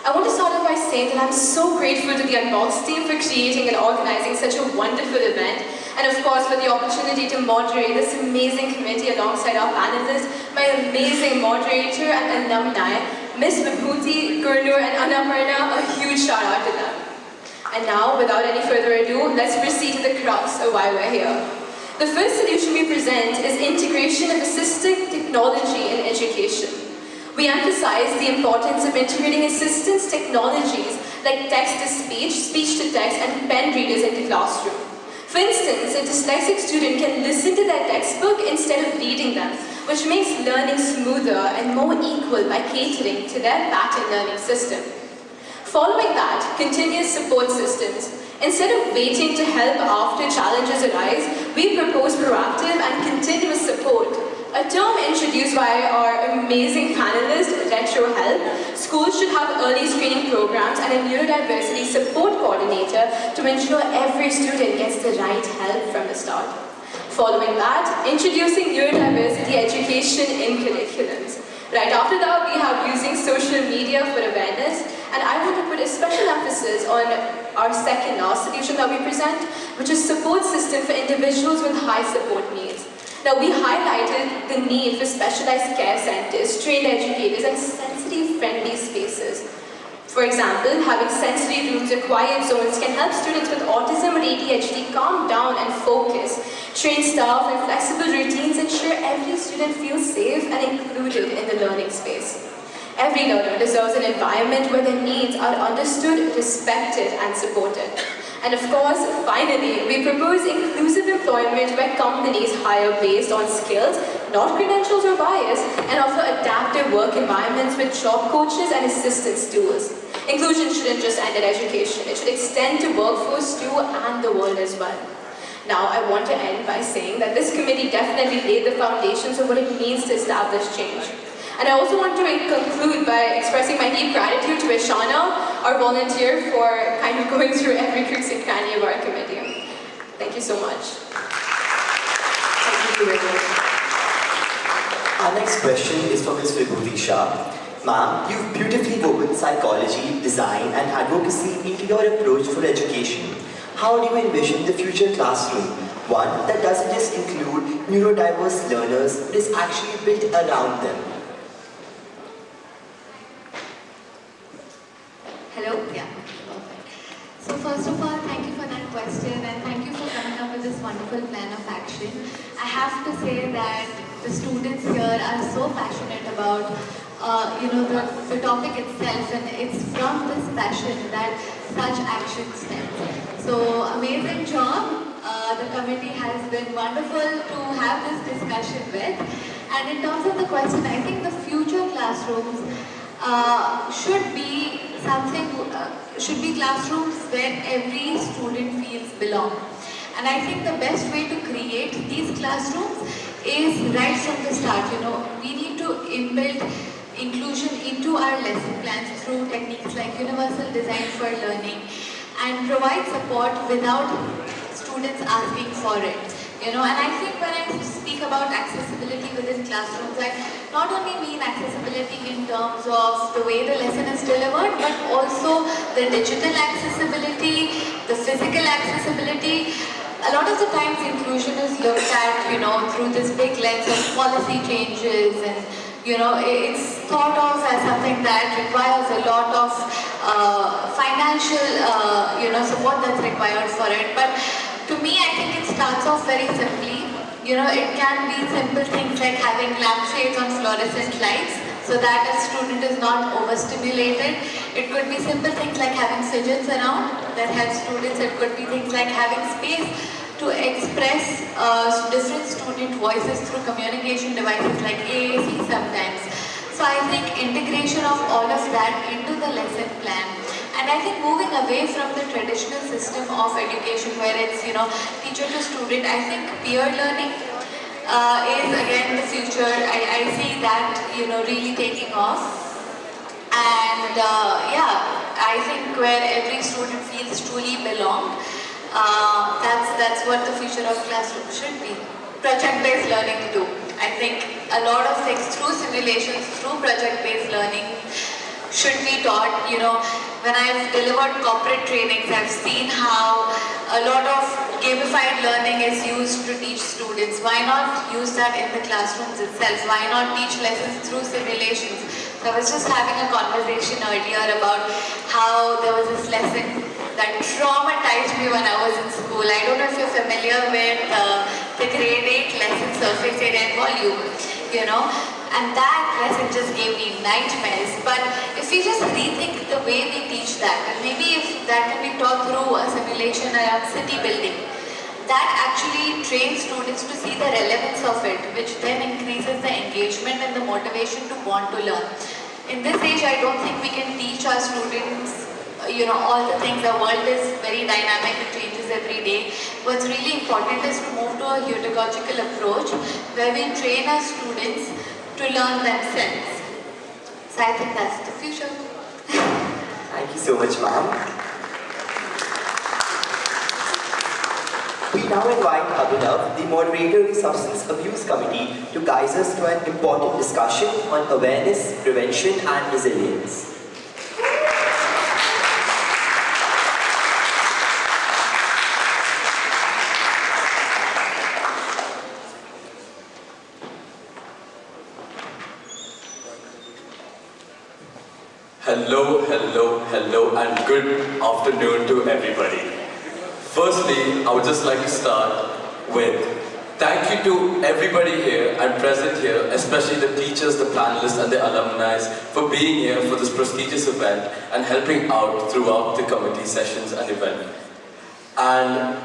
I want to start off by saying that I'm so grateful to the Unboxed team for creating and organizing such a wonderful event, and of course for the opportunity to moderate this amazing committee alongside our panelists, my amazing moderator and alumni, Ms. Vibhuti, Gurnur and Anaparna. A huge shout out to them. And now, without any further ado, let's proceed to the crux of why we're here. The first solution we present is integration of assistive technology in education. We emphasize the importance of integrating assistance technologies like text-to-speech, speech-to-text, and pen readers into classroom. For instance, a dyslexic student can listen to their textbook instead of reading them, which makes learning smoother and more equal by catering to their pattern learning system. Following that, continuous support systems. Instead of waiting to help after challenges arise, we propose proactive and continuous support. A term introduced by our amazing panelist, Retro Help. Schools should have early screening programs and a neurodiversity support coordinator to ensure every student gets the right help from the start. Following that, introducing neurodiversity education in curriculums. Right after that, we have using social media for awareness, and I want to put a special emphasis on our second last solution that we present, which is support system for individuals with high support needs. Now, we highlighted the need for specialized care centers, trained educators, and sensory-friendly spaces. For example, having sensory rooms or quiet zones can help students with autism or ADHD calm down and focus. Trained staff and flexible routines ensure every student feels safe and included in the learning space. Every learner deserves an environment where their needs are understood, respected, and supported. And of course, finally, we propose inclusive employment where companies hire based on skills, not credentials or bias, and offer adaptive work environments with job coaches and assistance tools. Inclusion shouldn't just end at education, it should extend to workforce too and the world as well. Now, I want to end by saying that this committee definitely laid the foundations of what it means to establish change. And I also want to conclude by expressing my deep gratitude to Ishana, our volunteer, for kind of going through every crook and cranny of our committee. Thank you so much. Thank you very much. Our next question is from Ms. Vibhuti Shah. Ma'am, you've beautifully woven psychology, design, and advocacy into your approach for education. How do you envision the future classroom? One that doesn't just include neurodiverse learners, but is actually built around them. Hello? Yeah. Perfect. So first of all, thank you for that question and thank you for coming up with this wonderful plan of action. I have to say that the students here are so passionate about the topic itself, and it's from this passion that such action stems. So amazing job. The committee has been wonderful to have this discussion with. And in terms of the question, I think the future classrooms should be classrooms where every student feels belong. And I think the best way to create these classrooms is right from the start. We need to inbuild inclusion into our lesson plans through techniques like universal design for learning and provide support without students asking for it. And I think when I speak about accessibility within classrooms, I not only mean accessibility in terms of the way the lesson is delivered, but also the digital accessibility, the physical accessibility. A lot of the times inclusion is looked at, through this big lens of policy changes, and it's thought of as something that requires a lot of financial support that's required for it. But to me, I think it starts off very simply. It can be simple things like having lampshades on fluorescent lights so that a student is not overstimulated. It could be simple things like having fidgets around that help students. It could be things like having space to express different student voices through communication devices like AAC sometimes. So I think integration of all of that into the lesson plan. And I think moving away from the traditional system of education where it's, teacher to student, I think peer learning is again the future. I see that, really taking off. And I think where every student feels truly belong, that's what the future of classroom should be. Project-based learning too. I think a lot of things through simulations, through project-based learning should be taught. When I've delivered corporate trainings, I've seen how a lot of gamified learning is used to teach students. Why not use that in the classrooms itself? Why not teach lessons through simulations? So I was just having a conversation earlier about how there was this lesson that traumatized me when I was in school. I don't know if you're familiar with the grade 8 lesson surface area and volume, and that lesson just gave me nightmares. But if we just rethink the way we teach that, and maybe if that can be taught through a simulation around city building, that actually trains students to see the relevance of it, which then increases the engagement and the motivation to want to learn. In this age, I don't think we can teach our students all the things. The world is very dynamic, it changes every day. What's really important is to move to a pedagogical approach where we train our students to learn themselves. So I think that's the future. Thank you so much, ma'am. We now invite Abhinav, the moderator of the Substance Abuse Committee, to guide us through an important discussion on awareness, prevention and resilience. Hello, and good afternoon to everybody. Firstly, I would just like to start with thank you to everybody here and present here, especially the teachers, the panelists, and the alumni for being here for this prestigious event and helping out throughout the committee sessions and event. And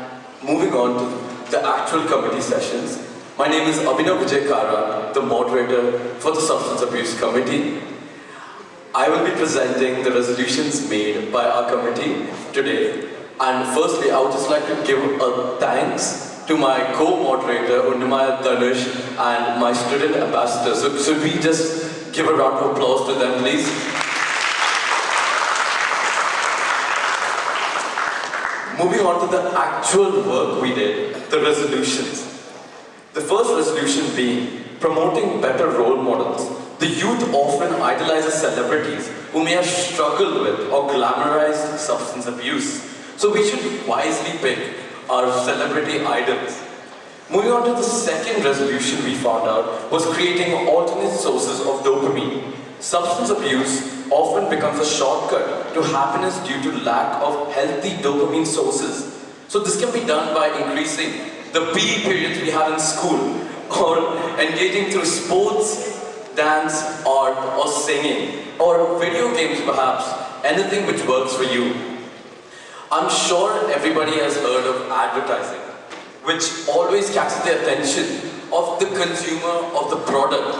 moving on to the actual committee sessions, my name is Abhinav Vijay Kara, the moderator for the Substance Abuse Committee. I will be presenting the resolutions made by our committee today. And firstly, I would just like to give a thanks to my co-moderator, Undamaya Dhanush, and my student ambassador. So should we just give a round of applause to them, please? Moving on to the actual work we did, the resolutions. The first resolution being promoting better role models. The youth often idolizes celebrities who may have struggled with or glamorized substance abuse. So we should wisely pick our celebrity idols. Moving on to the second resolution we found out was creating alternate sources of dopamine. Substance abuse often becomes a shortcut to happiness due to lack of healthy dopamine sources. So this can be done by increasing the PE periods we have in school or engaging through sports, dance, art, or singing, or video games perhaps, anything which works for you. I'm sure everybody has heard of advertising, which always catches the attention of the consumer of the product.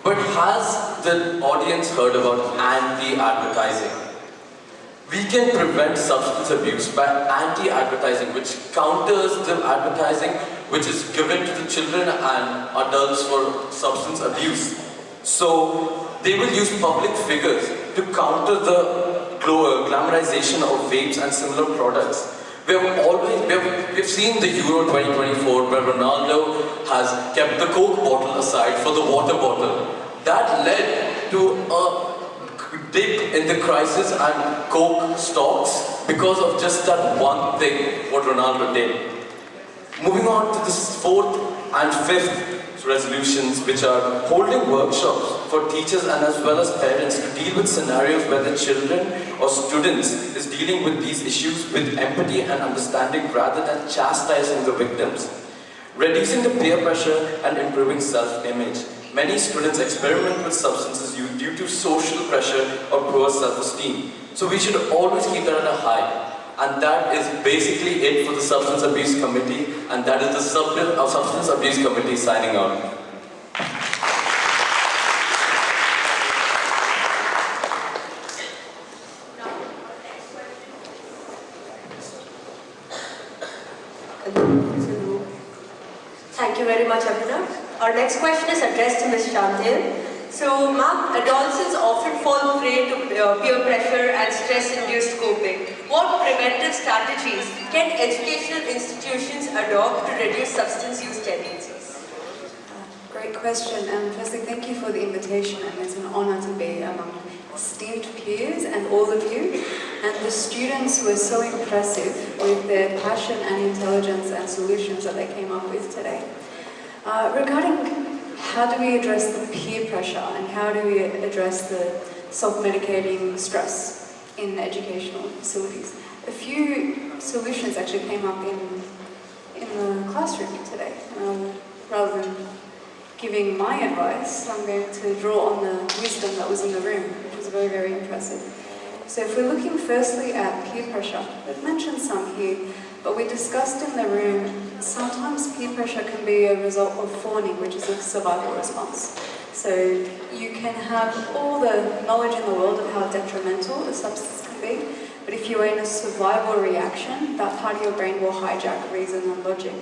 But has the audience heard about anti-advertising? We can prevent substance abuse by anti-advertising, which counters the advertising which is given to the children and adults for substance abuse. So they will use public figures to counter the glamorization of vapes and similar products. We've seen the Euro 2024 where Ronaldo has kept the Coke bottle aside for the water bottle. That led to a dip in the crisis and Coke stocks because of just that one thing, what Ronaldo did. Moving on to this fourth and fifth resolutions, which are holding workshops for teachers and as well as parents to deal with scenarios where the children or students is dealing with these issues with empathy and understanding rather than chastising the victims. Reducing the peer pressure and improving self-image. Many students experiment with substances use due to social pressure or poor self-esteem. So we should always keep that at a high. And that is basically it for the Substance Abuse Committee, and that is the Substance Abuse Committee signing out. Thank you very much, Abhinav. Our next question is addressed to Ms. Chantil. So, ma'am, adolescents often fall prey to peer pressure and stress-induced coping. What preventive strategies can educational institutions adopt to reduce substance use tendencies? Great question. Firstly, thank you for the invitation, and it's an honor to be among esteemed peers and all of you. And the students were so impressive with their passion and intelligence and solutions that they came up with today. Regarding how do we address the peer pressure and how do we address the self-medicating stress in educational facilities? A few solutions actually came up in the classroom today. Rather than giving my advice, I'm going to draw on the wisdom that was in the room, which was very, very impressive. So if we're looking firstly at peer pressure, we've mentioned some here, but we discussed in the room, sometimes peer pressure can be a result of fawning, which is a survival response. So you can have all the knowledge in the world of how detrimental a substance can be, But if you're in a survival reaction, that part of your brain will hijack reason and logic.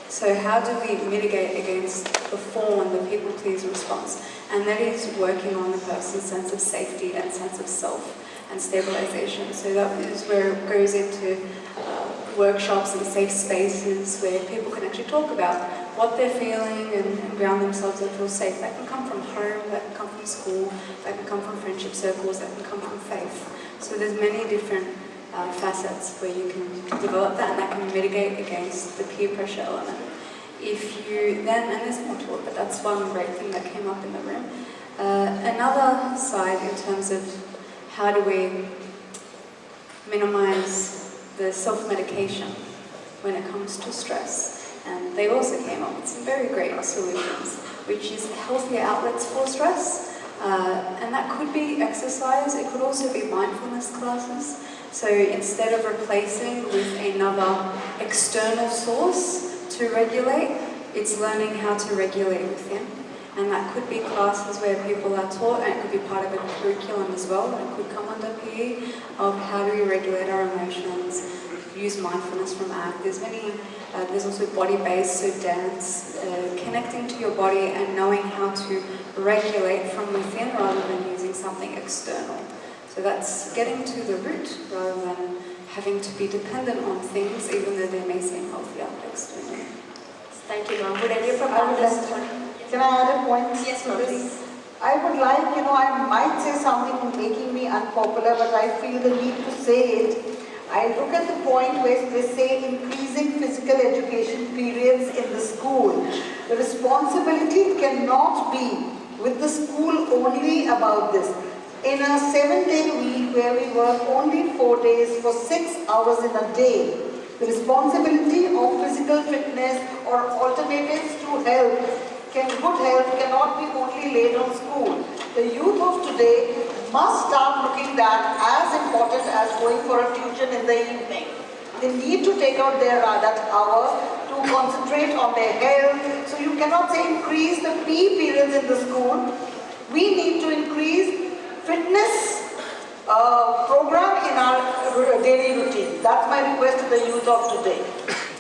So how do we mitigate against the fawn, the people please response? And that is working on the person's sense of safety and sense of self and stabilization. So that is where it goes into workshops and safe spaces where people can actually talk about what they're feeling and ground themselves and feel safe. That can come from home, that can come from school, that can come from friendship circles, that can come from faith. So there's many different facets where you can develop that, and that can mitigate against the peer pressure element. If you then, and there's more to it, but that's one great thing that came up in the room. Another side in terms of how do we minimize the self-medication when it comes to stress. And they also came up with some very great solutions, which is healthier outlets for stress. And that could be exercise, it could also be mindfulness classes. So instead of replacing with another external source to regulate, it's learning how to regulate within. And that could be classes where people are taught, and it could be part of a curriculum as well, and it could come under PE, of how do we regulate our emotions, use mindfulness from ACT. There's also body-based, so dance, connecting to your body and knowing how to regulate from within rather than using something external. So that's getting to the root rather than having to be dependent on things, even though they may seem healthy externally. Thank you, ma'am. Would any of I would like to, can I add a point? Yes, ma'am, please. I would like, I might say something making me unpopular, but I feel the need to say it. I look at the point where they say increasing physical education periods in the school. The responsibility cannot be with the school only about this. In a 7-day week where we work only 4 days for 6 hours in a day, the responsibility of physical fitness or alternatives to good health cannot be only laid on school. The youth of today must start looking that as important as going for a tuition in the evening. They need to take out that hour to concentrate on their health. So you cannot say increase the PE periods in the school. We need to increase fitness program in our daily routine. That's my request to the youth of today.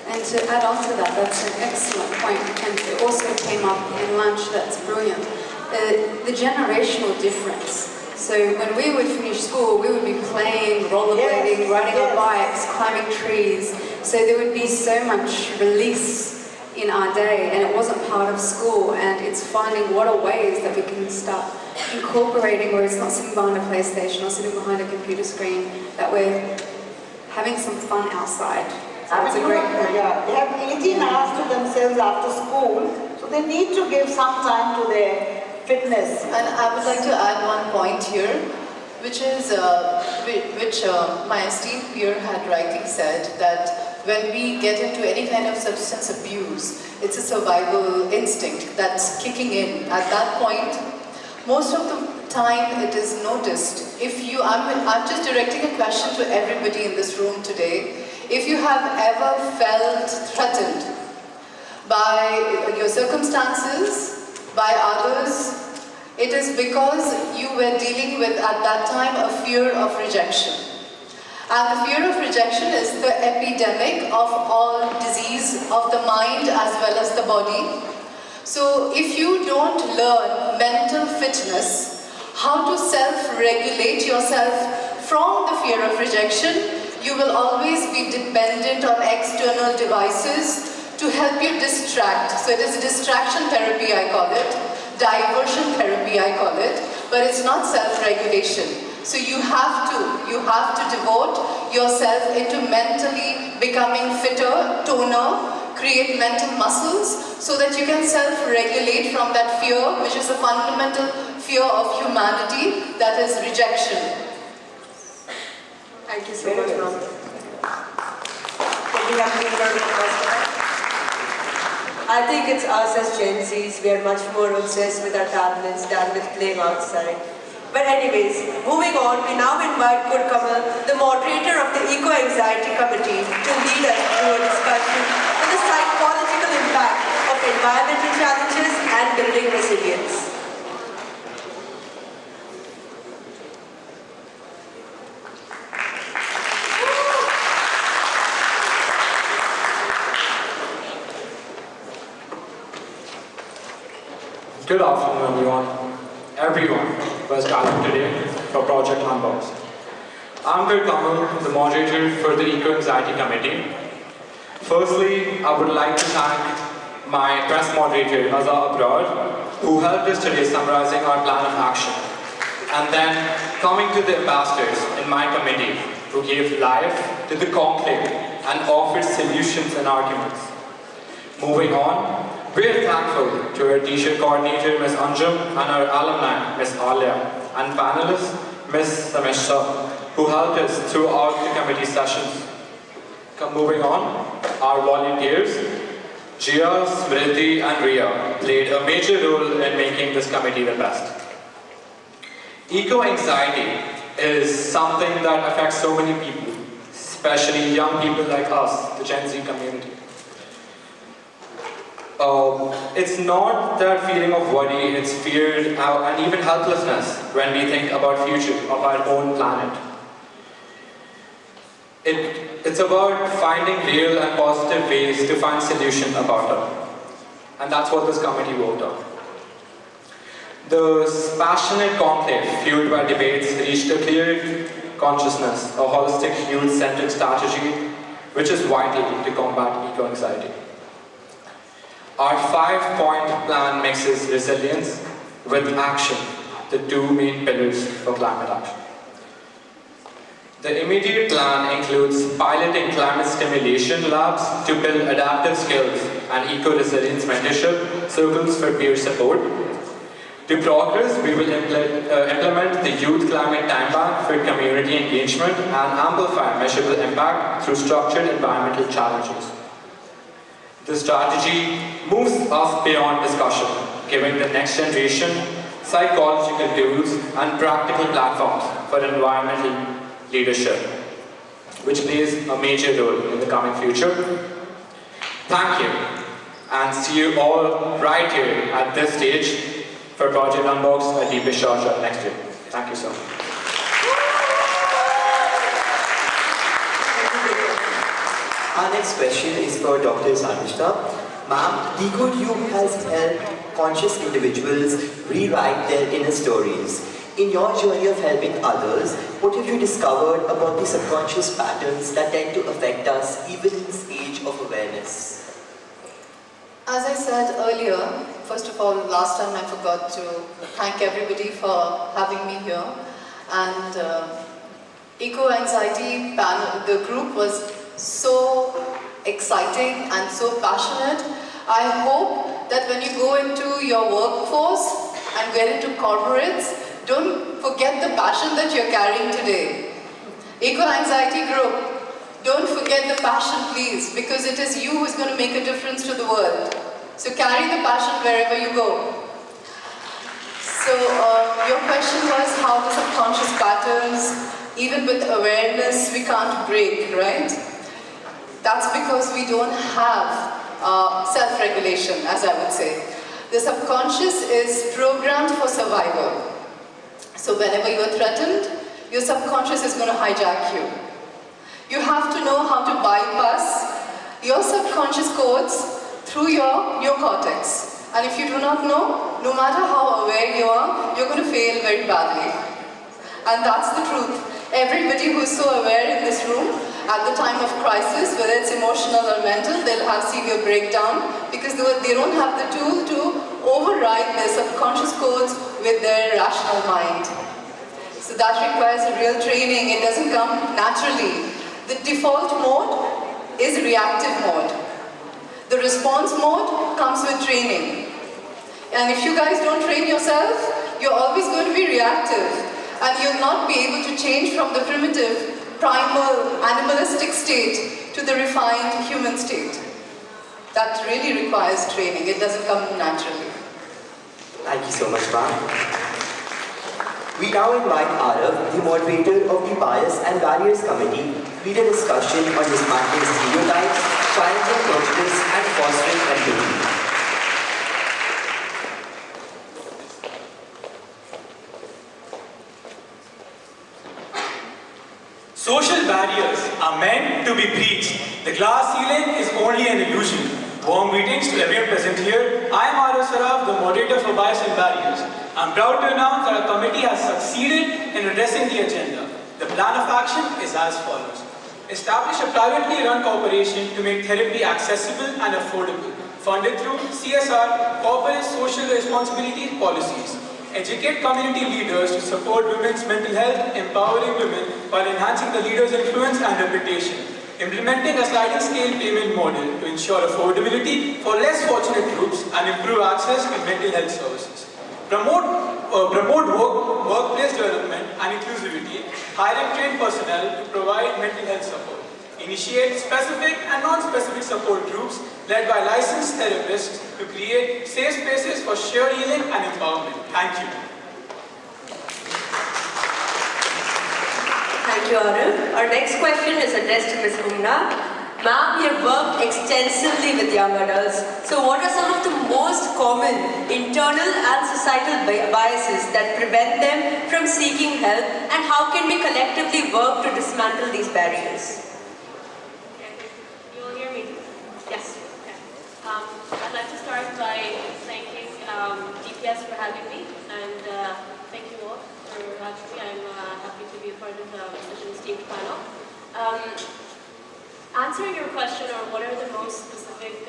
And to add on to that, that's an excellent point, and it also came up in lunch, that's brilliant. The generational difference. So when we would finish school, we would be playing, rollerblading, riding our bikes, climbing trees. So there would be so much release in our day, and it wasn't part of school, and it's finding what are ways that we can start incorporating where it's not sitting behind a PlayStation or sitting behind a computer screen, that we're having some fun outside. So it's a great point. Yeah, they have 18 hours to themselves after school, so they need to give some time to their fitness. And I would like to add one point here, which is my esteemed peer had rightly said, that when we get into any kind of substance abuse, it's a survival instinct that's kicking in. At that point, most of the time it is noticed. I'm just directing a question to everybody in this room today. If you have ever felt threatened by your circumstances, by others, it is because you were dealing with, at that time, a fear of rejection. And the fear of rejection is the epidemic of all disease of the mind as well as the body. So if you don't learn mental fitness, how to self-regulate yourself from the fear of rejection, you will always be dependent on external devices to help you distract. So it is distraction therapy, I call it. Diversion therapy, I call it. But it's not self-regulation. So you have to devote yourself into mentally becoming fitter, toner, create mental muscles so that you can self-regulate from that fear, which is a fundamental fear of humanity, that is rejection. Thank you so much, ma'am. I think it's us as Gen Zs, we are much more obsessed with our tablets than with playing outside. But anyways, moving on, we now invite Kamal, the moderator of the Eco-Anxiety Committee, to lead us through a discussion on the psychological impact of environmental challenges and building resilience. Good afternoon, everyone who has gathered today for Project Unboxed. I'm Kurt Kamal, the moderator for the Eco-Anxiety Committee. Firstly, I would like to thank my press moderator, Azza Abrar, who helped us today summarizing our plan of action. And then coming to the ambassadors in my committee, who gave life to the conclave and offered solutions and arguments. Moving on, we are thankful to our T-shirt coordinator, Ms. Anjum, and our alumni, Ms. Alia, and panelists, Ms. Samesha, who helped us throughout the committee sessions. Moving on, our volunteers, Jia, Smriti, and Ria played a major role in making this committee the best. Eco-anxiety is something that affects so many people, especially young people like us, the Gen Z community. It's not that feeling of worry, it's fear and even helplessness when we think about future of our own planet. It's about finding real and positive ways to find solutions about it. And that's what this committee worked on. The passionate conclave, fueled by debates, reached a clear consciousness, a holistic, youth-centered strategy, which is vital to combat eco-anxiety. Our 5-point plan mixes resilience with action, the two main pillars for climate action. The immediate plan includes piloting climate stimulation labs to build adaptive skills and eco-resilience mentorship circles for peer support. To progress, we will implement the Youth Climate Time Bank for community engagement and amplify measurable impact through structured environmental challenges. The strategy moves us beyond discussion, giving the next generation psychological tools and practical platforms for environmental leadership, which plays a major role in the coming future. Thank you, and see you all right here at this stage for Project Unboxed at Deep Sharjah next year. Thank you so much. Our next question is for Dr. Sarvishta. Ma'am, Decode You has helped conscious individuals rewrite their inner stories. In your journey of helping others, what have you discovered about the subconscious patterns that tend to affect us even in this age of awareness? As I said earlier, first of all, last time I forgot to thank everybody for having me here. And Eco-Anxiety panel, the group was so exciting and so passionate. I hope that when you go into your workforce and get into corporates, don't forget the passion that you're carrying today. Eco-Anxiety group, don't forget the passion, please, because it is you who's going to make a difference to the world. So carry the passion wherever you go. So your question was how the subconscious patterns, even with awareness, we can't break, right? That's because we don't have self-regulation, as I would say. The subconscious is programmed for survival. So whenever you are threatened, your subconscious is going to hijack you. You have to know how to bypass your subconscious codes through your neocortex. And if you do not know, no matter how aware you are, you're going to fail very badly. And that's the truth. Everybody who's so aware in this room, at the time of crisis, whether it's emotional or mental, they'll have severe breakdown because they don't have the tool to override their subconscious codes with their rational mind. So that requires a real training. It doesn't come naturally. The default mode is reactive mode. The response mode comes with training. And if you guys don't train yourself, you're always going to be reactive. And you'll not be able to change from the primitive, primal, animalistic state to the refined human state. That really requires training. It doesn't come naturally. Thank you so much, ma'am. We now invite Arav, the moderator of the Bias and Barriers Committee, to lead a discussion on dismantling stereotypes, challenging prejudice, and fostering empathy. Social barriers are meant to be breached. The glass ceiling is only an illusion. Warm meeting greetings to everyone present here. I am Arav Saraf, the moderator for Bias and Barriers. I'm proud to announce that our committee has succeeded in addressing the agenda. The plan of action is as follows. Establish a privately run corporation to make therapy accessible and affordable, funded through CSR, corporate social responsibility policies. Educate community leaders to support women's mental health, empowering women while enhancing the leader's influence and reputation. Implementing a sliding scale payment model to ensure affordability for less fortunate groups and improve access to mental health services. Promote workplace development and inclusivity, hiring trained personnel to provide mental health support. Initiate specific and non-specific support groups led by licensed therapists to create safe spaces for shared healing and empowerment. Thank you. Thank you, Arav. Our next question is addressed to Ms. Umna. Ma'am, you have worked extensively with young adults. So what are some of the most common internal and societal biases that prevent them from seeking help, and how can we collectively work to dismantle these barriers? You will hear me? Yes. Okay. I'd like to start by thanking DPS for having me, and thank you all for having me. I'm happy to be a part of such an esteemed panel. Answering your question on what are the most specific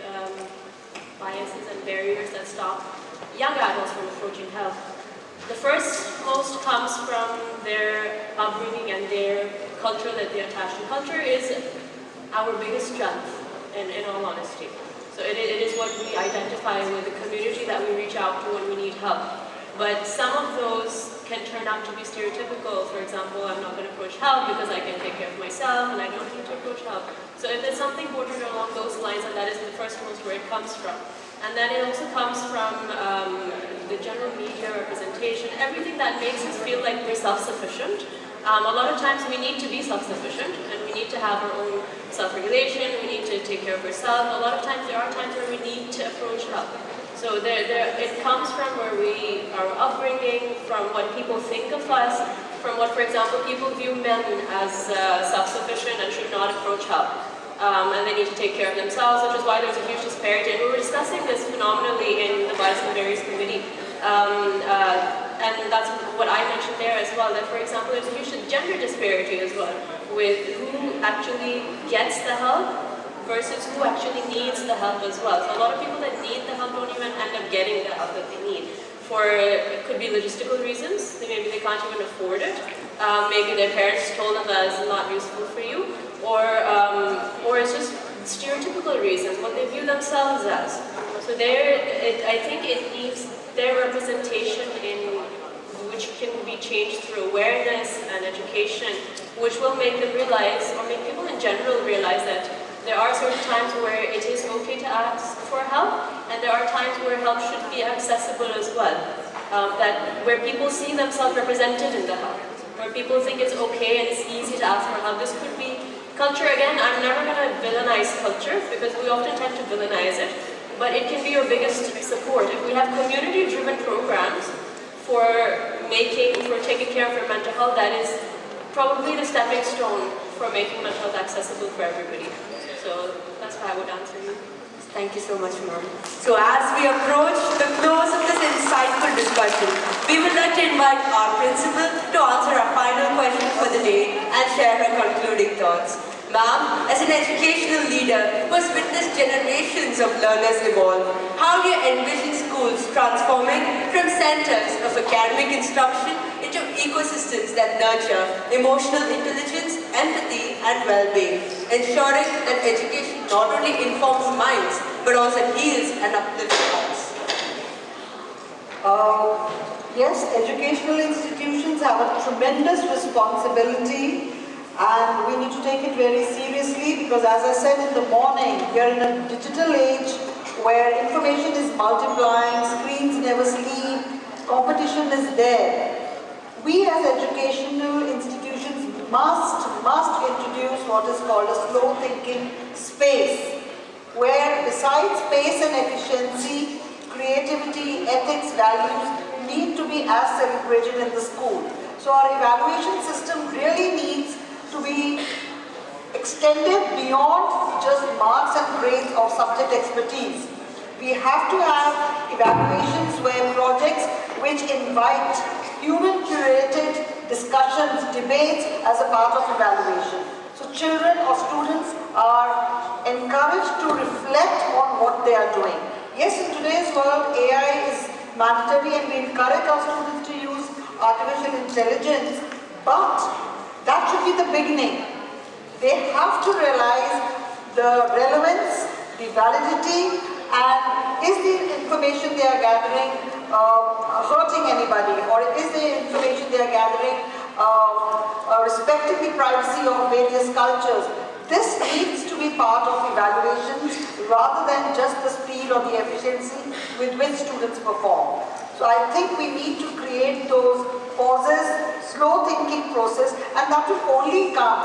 biases and barriers that stop young adults from approaching help, the first most comes from their upbringing and their culture that they attach to. Culture is our biggest strength, in all honesty. So it is what we identify with the community that we reach out to when we need help. But some of those can turn out to be stereotypical. For example, I'm not going to approach help because I can take care of myself and I don't need to approach help. So if there's something bordered along those lines, and that is the first most where it comes from. And then it also comes from the general media representation, everything that makes us feel like we're self-sufficient. A lot of times we need to be self-sufficient and we need to have our own self-regulation, we need to take care of ourselves. A lot of times there are times where we need to approach help. So it comes from our upbringing, from what people think of us, from what, for example, people view men as self-sufficient and should not approach help. And they need to take care of themselves, which is why there's a huge disparity. And we were discussing this phenomenally in the Bias and Barriers Committee. And that's what I mentioned there as well, that, for example, there's a huge gender disparity as well, with who actually gets the help versus who actually needs the help as well. So a lot of people that need the help don't even end up getting the help that they need. It could be logistical reasons, maybe they can't even afford it. Maybe their parents told them that it's not useful for you, or it's just stereotypical reasons, what they view themselves as. So I think it needs their representation in which can be changed through awareness and education, which will make them realize, or make people in general realize, that there are certain times where it is okay to ask for help, and there are times where help should be accessible as well. Where people see themselves represented in the help, where people think it's okay and it's easy to ask for help. This could be culture. Again, I'm never going to villainize culture, because we often tend to villainize it, but it can be your biggest support. If we have community-driven programs for taking care of your mental health, that is probably the stepping stone for making mental health accessible for everybody. So that's how I would answer you. Thank you so much, ma'am. So as we approach the close of this insightful discussion, we would like to invite our principal to answer our final question for the day and share her concluding thoughts. Ma'am, as an educational leader who has witnessed generations of learners evolve, how do you envision schools transforming from centers of academic instruction into ecosystems that nurture emotional intelligence, empathy, and well-being, ensuring that education not only informs minds, but also heals and uplifts hearts? Yes, educational institutions have a tremendous responsibility, and we need to take it very seriously, because as I said in the morning, we are in a digital age where information is multiplying, screens never sleep, competition is there. We as educational institutions must introduce what is called a slow thinking space, where besides pace and efficiency, creativity, ethics, values need to be as celebrated in the school. So our evaluation system really needs to be extended beyond just marks and grades of subject expertise. We have to have evaluations where projects which invite human-curated discussions, debates as a part of evaluation. So children or students are encouraged to reflect on what they are doing. Yes, in today's world, AI is mandatory and we encourage our students to use artificial intelligence, but that should be the beginning. They have to realize the relevance, the validity, and is the information they are gathering hurting anybody, or is the information they are gathering respecting the privacy of various cultures. This needs to be part of evaluations rather than just the speed or the efficiency with which students perform. So I think we need to create those pauses, slow thinking process, and that will only come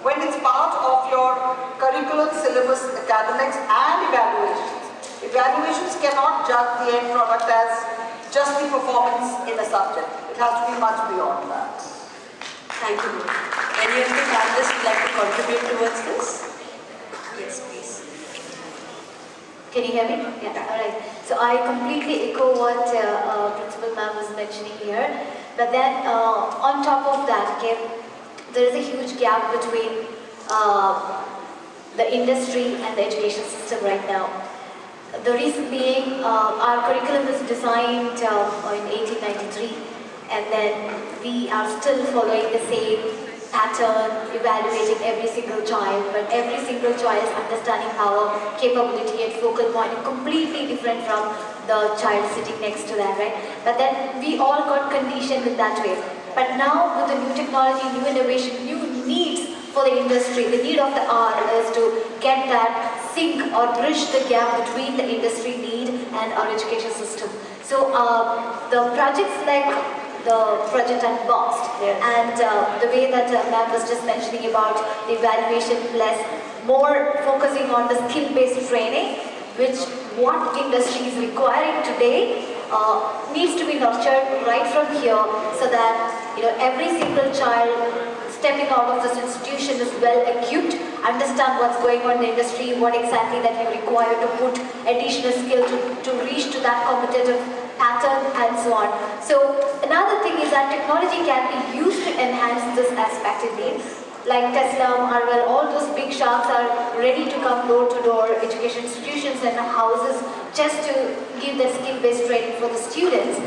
when it's part of your curriculum, syllabus, academics and evaluations. Evaluations cannot judge the end product as just the performance in a subject. It has to be much beyond that. Thank you. Any of the panelists would like to contribute towards this? Yes, please. Can you hear me? Yeah, all right. So I completely echo what Principal Ma'am was mentioning here. But then on top of that, okay, there is a huge gap between the industry and the education system right now. The reason being, our curriculum was designed in 1893. And then we are still following the same pattern, evaluating every single child, but every single child's understanding power, capability and focal point is completely different from the child sitting next to that, right? But then we all got conditioned in that way. But now with the new technology, new innovation, new needs for the industry, the need of the hour is to get that sync or bridge the gap between the industry need and our education system. So the projects like the project Unboxed, and the way that ma'am was just mentioning about the evaluation plus more focusing on the skill-based training, which what industry is requiring today needs to be nurtured right from here, so that every single child stepping out of this institution is well equipped, understand what's going on in the industry, what exactly that you require to put additional skill to reach to that competitive pattern and so on. So another thing is that technology can be used to enhance this aspect indeed. Like Tesla, Marvel, all those big sharks are ready to come door to door education institutions and houses just to give that skill-based training for the students,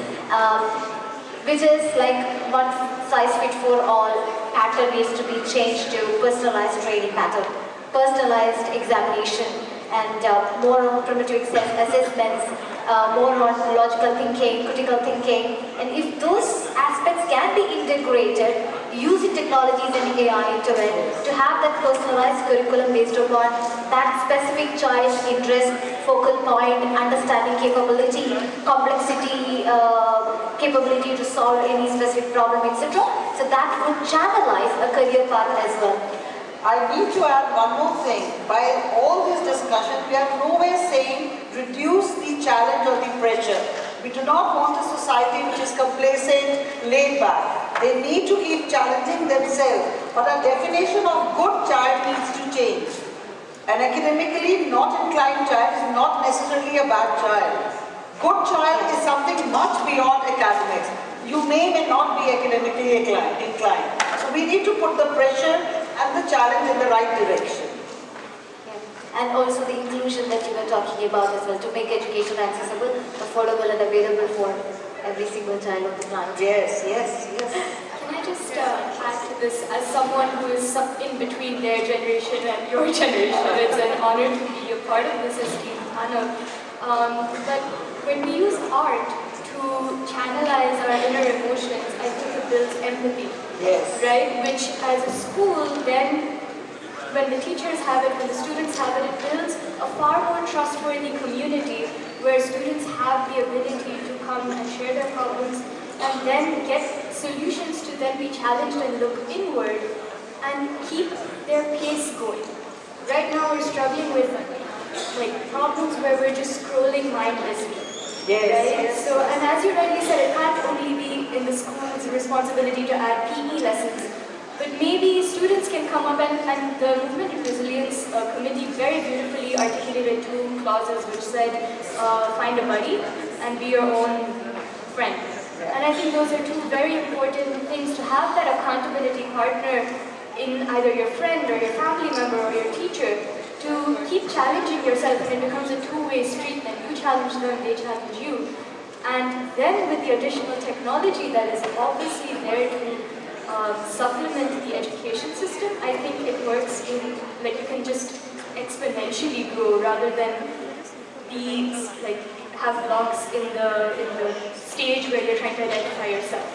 which is like one size fit for all pattern needs to be changed to personalized training pattern, personalized examination, and more on primitive assessments, more on logical thinking, critical thinking. And if those aspects can be integrated using technologies and AI into it, to have that personalized curriculum based upon that specific child's interest, focal point, understanding capability, complexity, capability to solve any specific problem, etc. So that would channelize a career path as well. I need to add one more thing. By all this discussion, we are nowhere saying reduce the challenge or the pressure. We do not want a society which is complacent, laid back. They need to keep challenging themselves. But our definition of good child needs to change. An academically not inclined child is not necessarily a bad child. Good child is something much beyond academics. You may not be academically inclined. So we need to put the pressure and the challenge in the right direction. Yeah. And also the inclusion that you were talking about as well, to make education accessible, affordable and available for every single child on the planet. Yes, yes, yes. Can I just add to this, as someone who is in between their generation and your generation, it's an honor to be a part of this esteemed panel. But when we use art to channelize our inner emotions, I think it builds empathy. Yes. Right? Which as a school, then when the teachers have it, when the students have it, it builds a far more trustworthy community where students have the ability to come and share their problems and then get solutions to then be challenged and look inward and keep their pace going. Right now we're struggling with problems where we're just scrolling mindlessly. Yes. Right? Yes. So, and as you rightly said, it can't only be in the school's responsibility to add PE lessons, But maybe students can come up and the Movement and Resilience Committee very beautifully articulated 2 clauses which said, find a buddy and be your own friend. And I think those are 2 very important things, to have that accountability partner in either your friend or your family member or your teacher, to keep challenging yourself, and it becomes a 2-way street. Then you challenge them, they challenge you. And then with the additional technology that is obviously there to supplement the education system, I think it works in, like, you can just exponentially grow rather than be, like, have blocks in the stage where you're trying to identify yourself.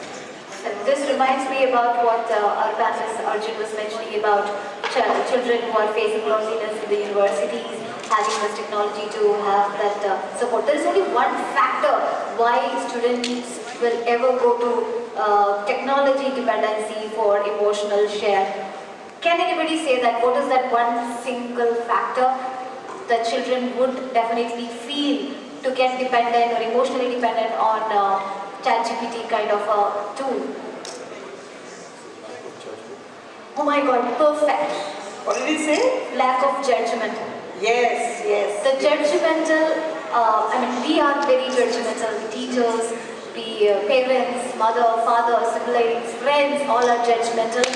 This reminds me about what our panelist Arjun was mentioning about children who are facing loneliness in the universities, having this technology to have that support. There is only one factor why students will ever go to technology dependency for emotional share. Can anybody say that? What is that one single factor that children would definitely feel to get dependent or emotionally dependent on ChatGPT kind of a tool? Oh my God, perfect. What did he say? Lack of judgment. Yes, yes. The judgmental, we are very judgmental. Teachers, parents, mother, father, siblings, friends, all are judgmental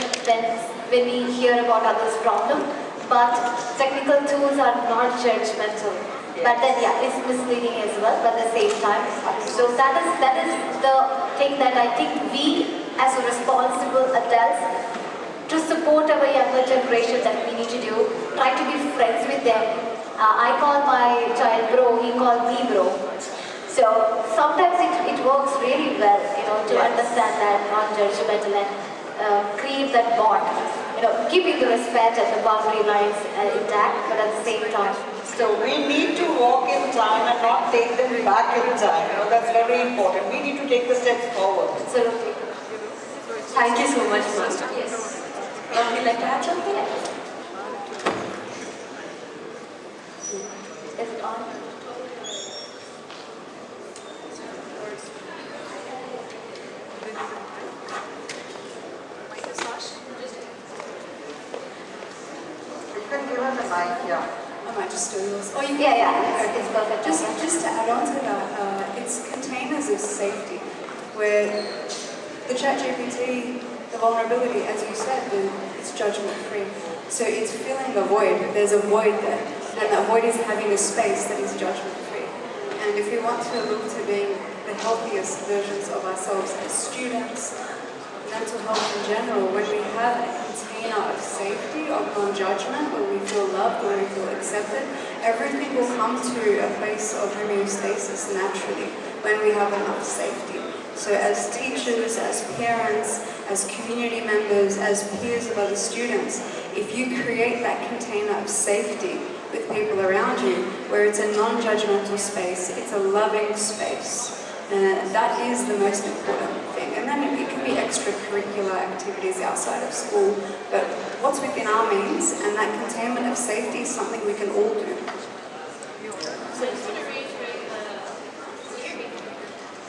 when we hear about others' problem. But technical tools are not judgmental. But then, yeah, it's misleading as well, but at the same time. So that is the thing that I think we, as responsible adults, to support our younger generation, that we need to do, try to be friends with them. I call my child bro, he called me bro. So sometimes it works really well, to understand that, non-judgmental, and create that bond. Keeping the respect and the boundary lines intact, but at the same time. So we need to walk in time and not take them back in time. That's very important. We need to take the steps forward. Absolutely. Thank you so much, ma'am. Yes. Would you like to add something? Is it on? You can give her the mic, yeah. I might just do yours. Oh, Yeah, it's perfect. Just to add on to that, it's containers of safety, where the ChatGPT, the vulnerability, as you said, it's judgment-free. So it's filling a void. There's a void there, and that void is having a space that is judgment-free. And if we want to look to being the healthiest versions of ourselves as students, mental health in general, when we have a container of safety, of non-judgment, where we feel loved, where we feel accepted, everything will come to a place of homeostasis naturally when we have enough safety. So as teachers, as parents, as community members, as peers of other students, if you create that container of safety with people around you, where it's a non-judgmental space, it's a loving space, that is the most important thing. And then it can be extracurricular activities outside of school, but what's within our means, and that containment of safety is something we can all do.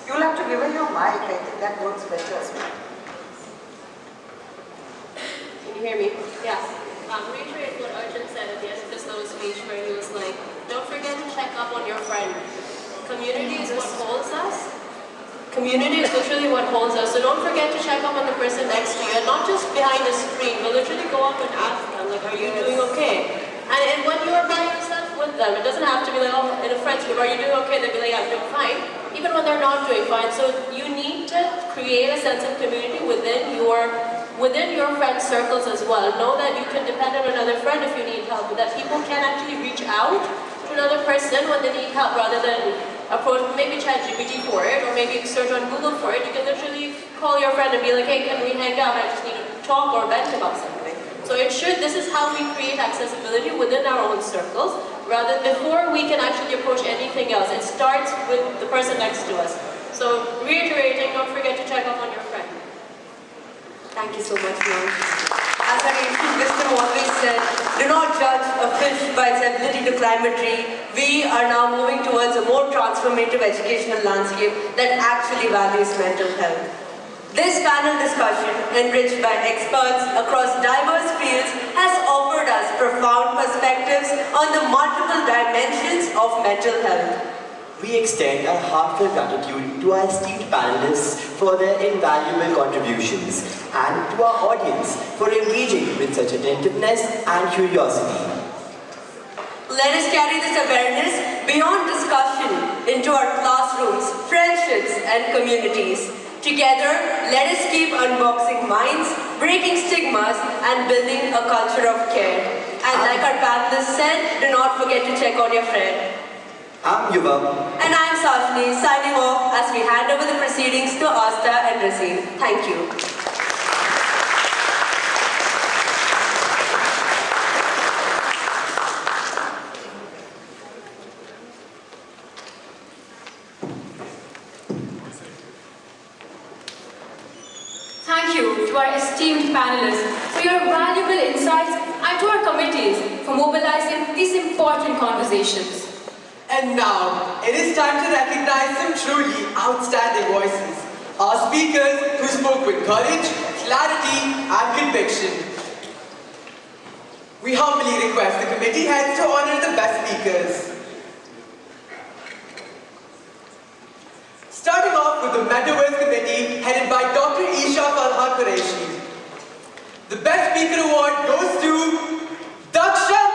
You'll have to give her your mic. I think that works better as well. Can you hear me? Yeah. Reiterate what Arjun said at the end of this little speech, where he was like, don't forget to check up on your friend. Community is what holds us. Community is literally what holds us. So don't forget to check up on the person next to you, and not just behind a screen, but literally go up and ask them, like, are you doing okay? And when you are by yourself with them, it doesn't have to be like, oh, in a friend's group, are you doing okay? They'll be like, I'm doing fine. Even when they're not doing fine. So you need to create a sense of community within your friend circles as well. Know that you can depend on another friend if you need help, that people can actually reach out to another person when they need help, rather than approach maybe ChatGPT for it, or maybe search on Google for it. You can literally call your friend and be like, hey, can we hang out? I just need to talk or vent about something. So this is how we create accessibility within our own circles, rather before we can actually approach anything else. It starts with the person next to us. So reiterating, don't forget to check up on your friend. Thank you so much, ma'am. As our ancient wisdom always said, do not judge a fish by its ability to climb a tree. We are now moving towards a more transformative educational landscape that actually values mental health. This panel discussion, enriched by experts across diverse fields, has offered us profound perspectives on the multiple dimensions of mental health. We extend our heartfelt gratitude to our esteemed panelists for their invaluable contributions and to our audience for engaging with such attentiveness and curiosity. Let us carry this awareness beyond discussion into our classrooms, friendships, and communities. Together, let us keep unboxing minds, breaking stigmas, and building a culture of care. And like our panelists said, do not forget to check on your friend. I'm Yuva. And I'm Sashni, signing off as we hand over the proceedings to Asta and Rasim. Thank you. Thank you to our esteemed panelists for your valuable insights and to our committees for mobilizing these important conversations. And now, it is time to recognize some truly outstanding voices. Our speakers who spoke with courage, clarity, and conviction. We humbly request the committee heads to honor the best speakers. Starting off with the Metaverse Committee, headed by Dr. Isha Farha Qureshi. The Best Speaker Award goes to Daksh Sharma.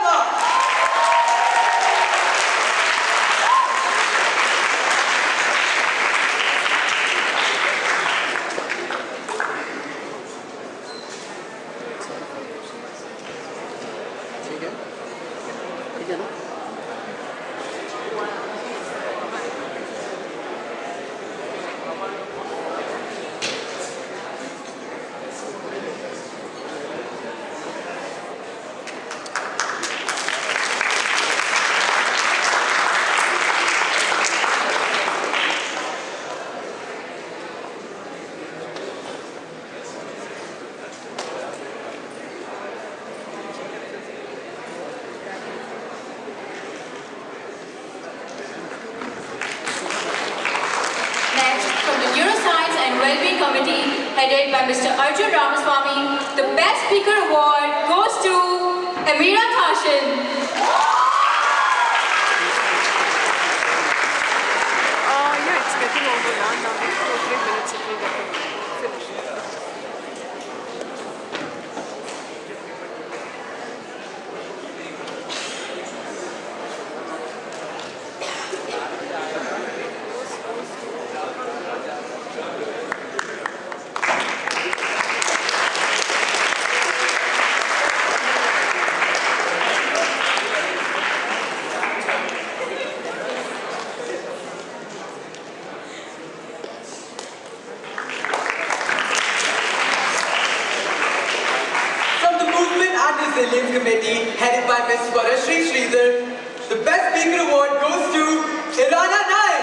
Headed by Mr. Arjun Ramaswamy, the Best Speaker Award goes to Amira Tashin. Yeah, it's getting over now. Now, 2 or 3 minutes it will get finished. Resilience Committee, headed by Ms. Swarashri Sridhar, the Best Speaker Award goes to Irana Naik.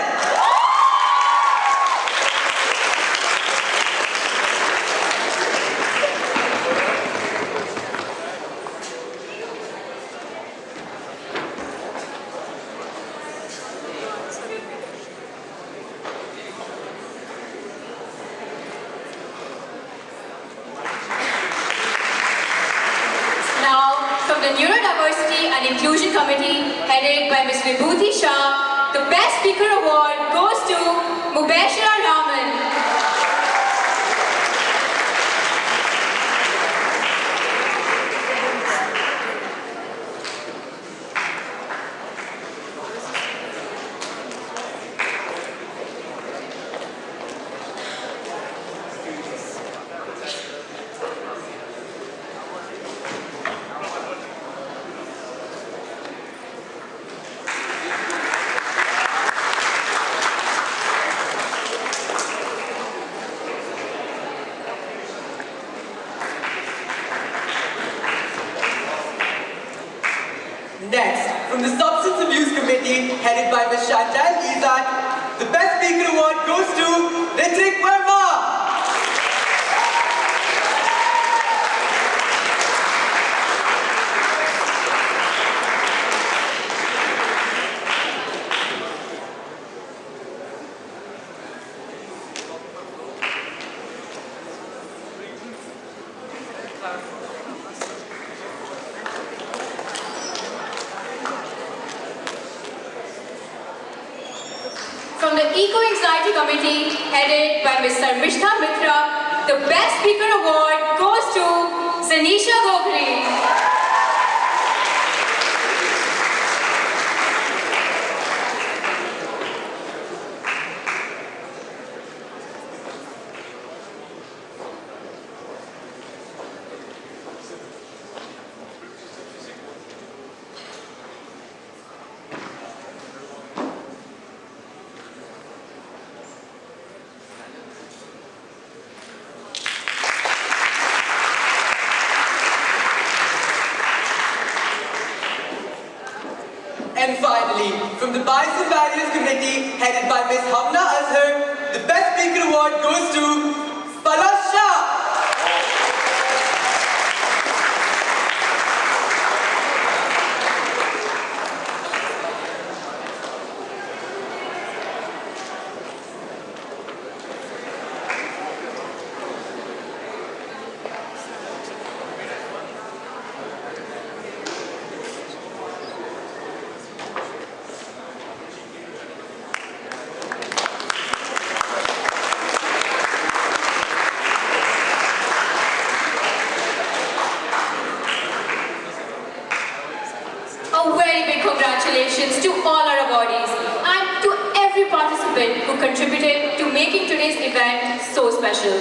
From the Neurodiversity and Inclusion Committee, headed by Ms. Vibhuti Shah, the Best Speaker Award goes to Mubashira Raman. Next, from the Substance Abuse Committee, headed by Ms. Chantal Isaac, the Best Speaker Award goes to Ritik Verma. From the Eco-Anxiety Committee, headed by Mr. Mishta Mitra, the Best Speaker Award goes to Zanisha Gogri. And finally, from the Bias and Barriers Committee, headed by Ms. Hamna Azhar, the Best Speaker Award goes to Palash Shah. A very big congratulations to all our awardees and to every participant who contributed to making today's event so special.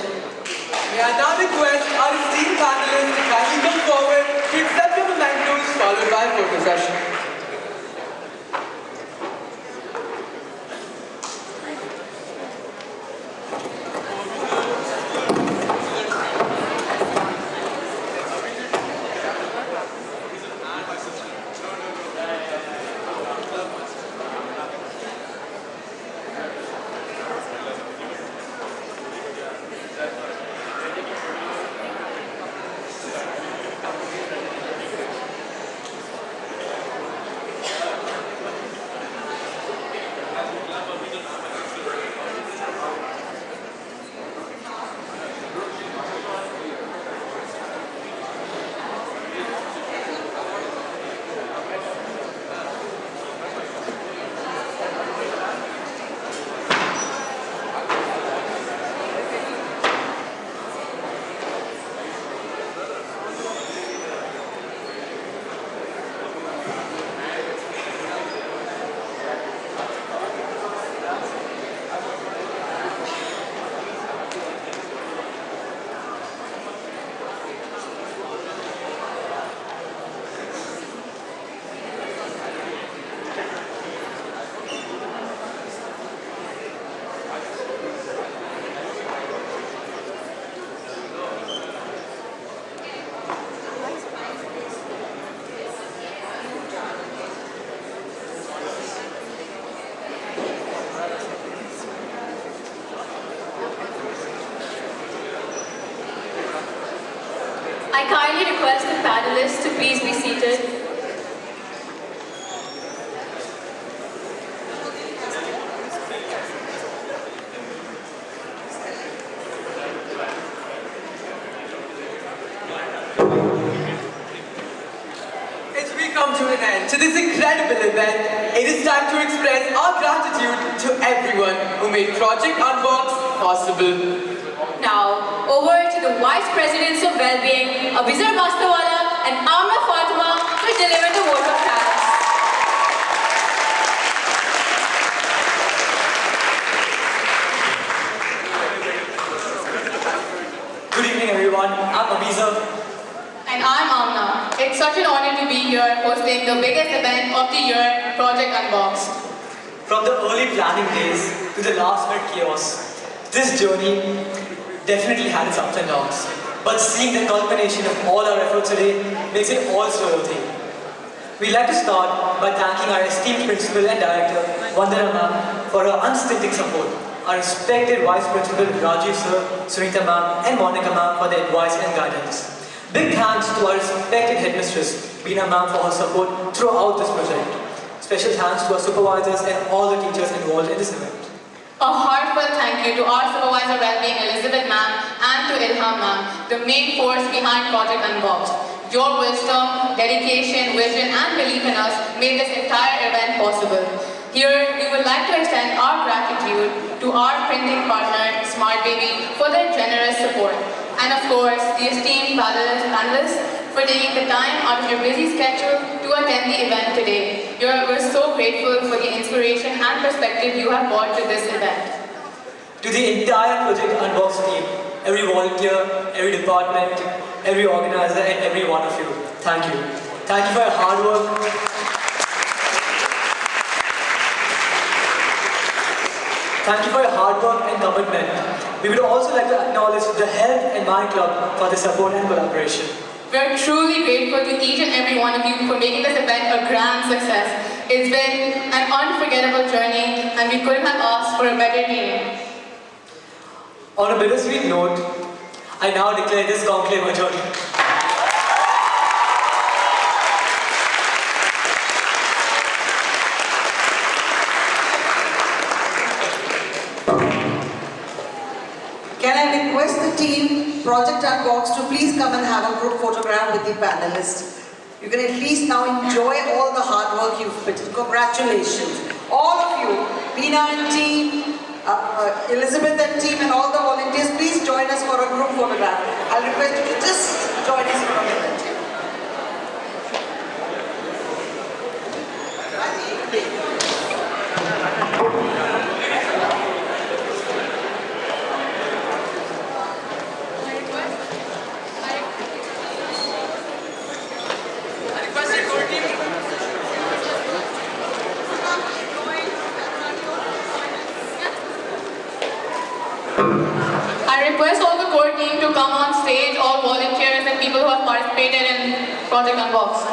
May I now request our esteemed panelists to kindly come forward to accept the mementos followed by a photo session. I kindly request the panelists to please be seated. As we come to an end to this incredible event, it is time to express our gratitude to everyone who made Project Unboxed possible. Now, over to the Vice Presidents of Wellbeing, Abhizar Bastawala and Amna Fatima to deliver the vote of thanks. Good evening, everyone. I'm Abhizar. And I'm Amna. It's such an honor to be here hosting the biggest event of the year, Project Unboxed. From the early planning days to the last minute chaos, this journey definitely had its ups and downs. But seeing the culmination of all our efforts today makes it all so worth it. We'd like to start by thanking our esteemed Principal and Director, Vandana Ma'am, for her unstinting support. Our respected Vice Principal, Rajiv Sir, Sunita Ma'am, and Monica Ma'am for their advice and guidance. Big thanks to our respected Headmistress, Beena Ma'am, for her support throughout this project. Special thanks to our supervisors and all the teachers involved in this event. A heartfelt thank you to our Supervisor Wellbeing, Elizabeth Ma'am, and to Ilham Ma'am, the main force behind Project Unboxed. Your wisdom, dedication, vision, and belief in us made this entire event possible. Here, we would like to extend our gratitude to our printing partner, Smart Baby, for their generous support. And of course, the esteemed panelists for taking the time out of your busy schedule to attend the event today. We're so grateful for the inspiration and perspective you have brought to this event. To the entire Project Unboxed team, every volunteer, every department, every organizer, and every one of you, thank you. Thank you for your hard work. Thank you for your hard work and commitment. We would also like to acknowledge the Health and Mind Club for the support and collaboration. We're truly grateful to each and every one of you for making this event a grand success. It's been an unforgettable journey and we couldn't have asked for a better team. On a bittersweet note, I now declare this conclave adjourned. Can I request the team, Project Unboxed, to please come and have a group photograph with the panelists. You can at least now enjoy all the hard work you've put in. Congratulations. All of you, Veena and team, Elizabeth and team, and all the volunteers, please join us for a group photograph. I'll request you to just join us for a minute. I request all the core team to come on stage, all volunteers and people who have participated in Project Unboxed.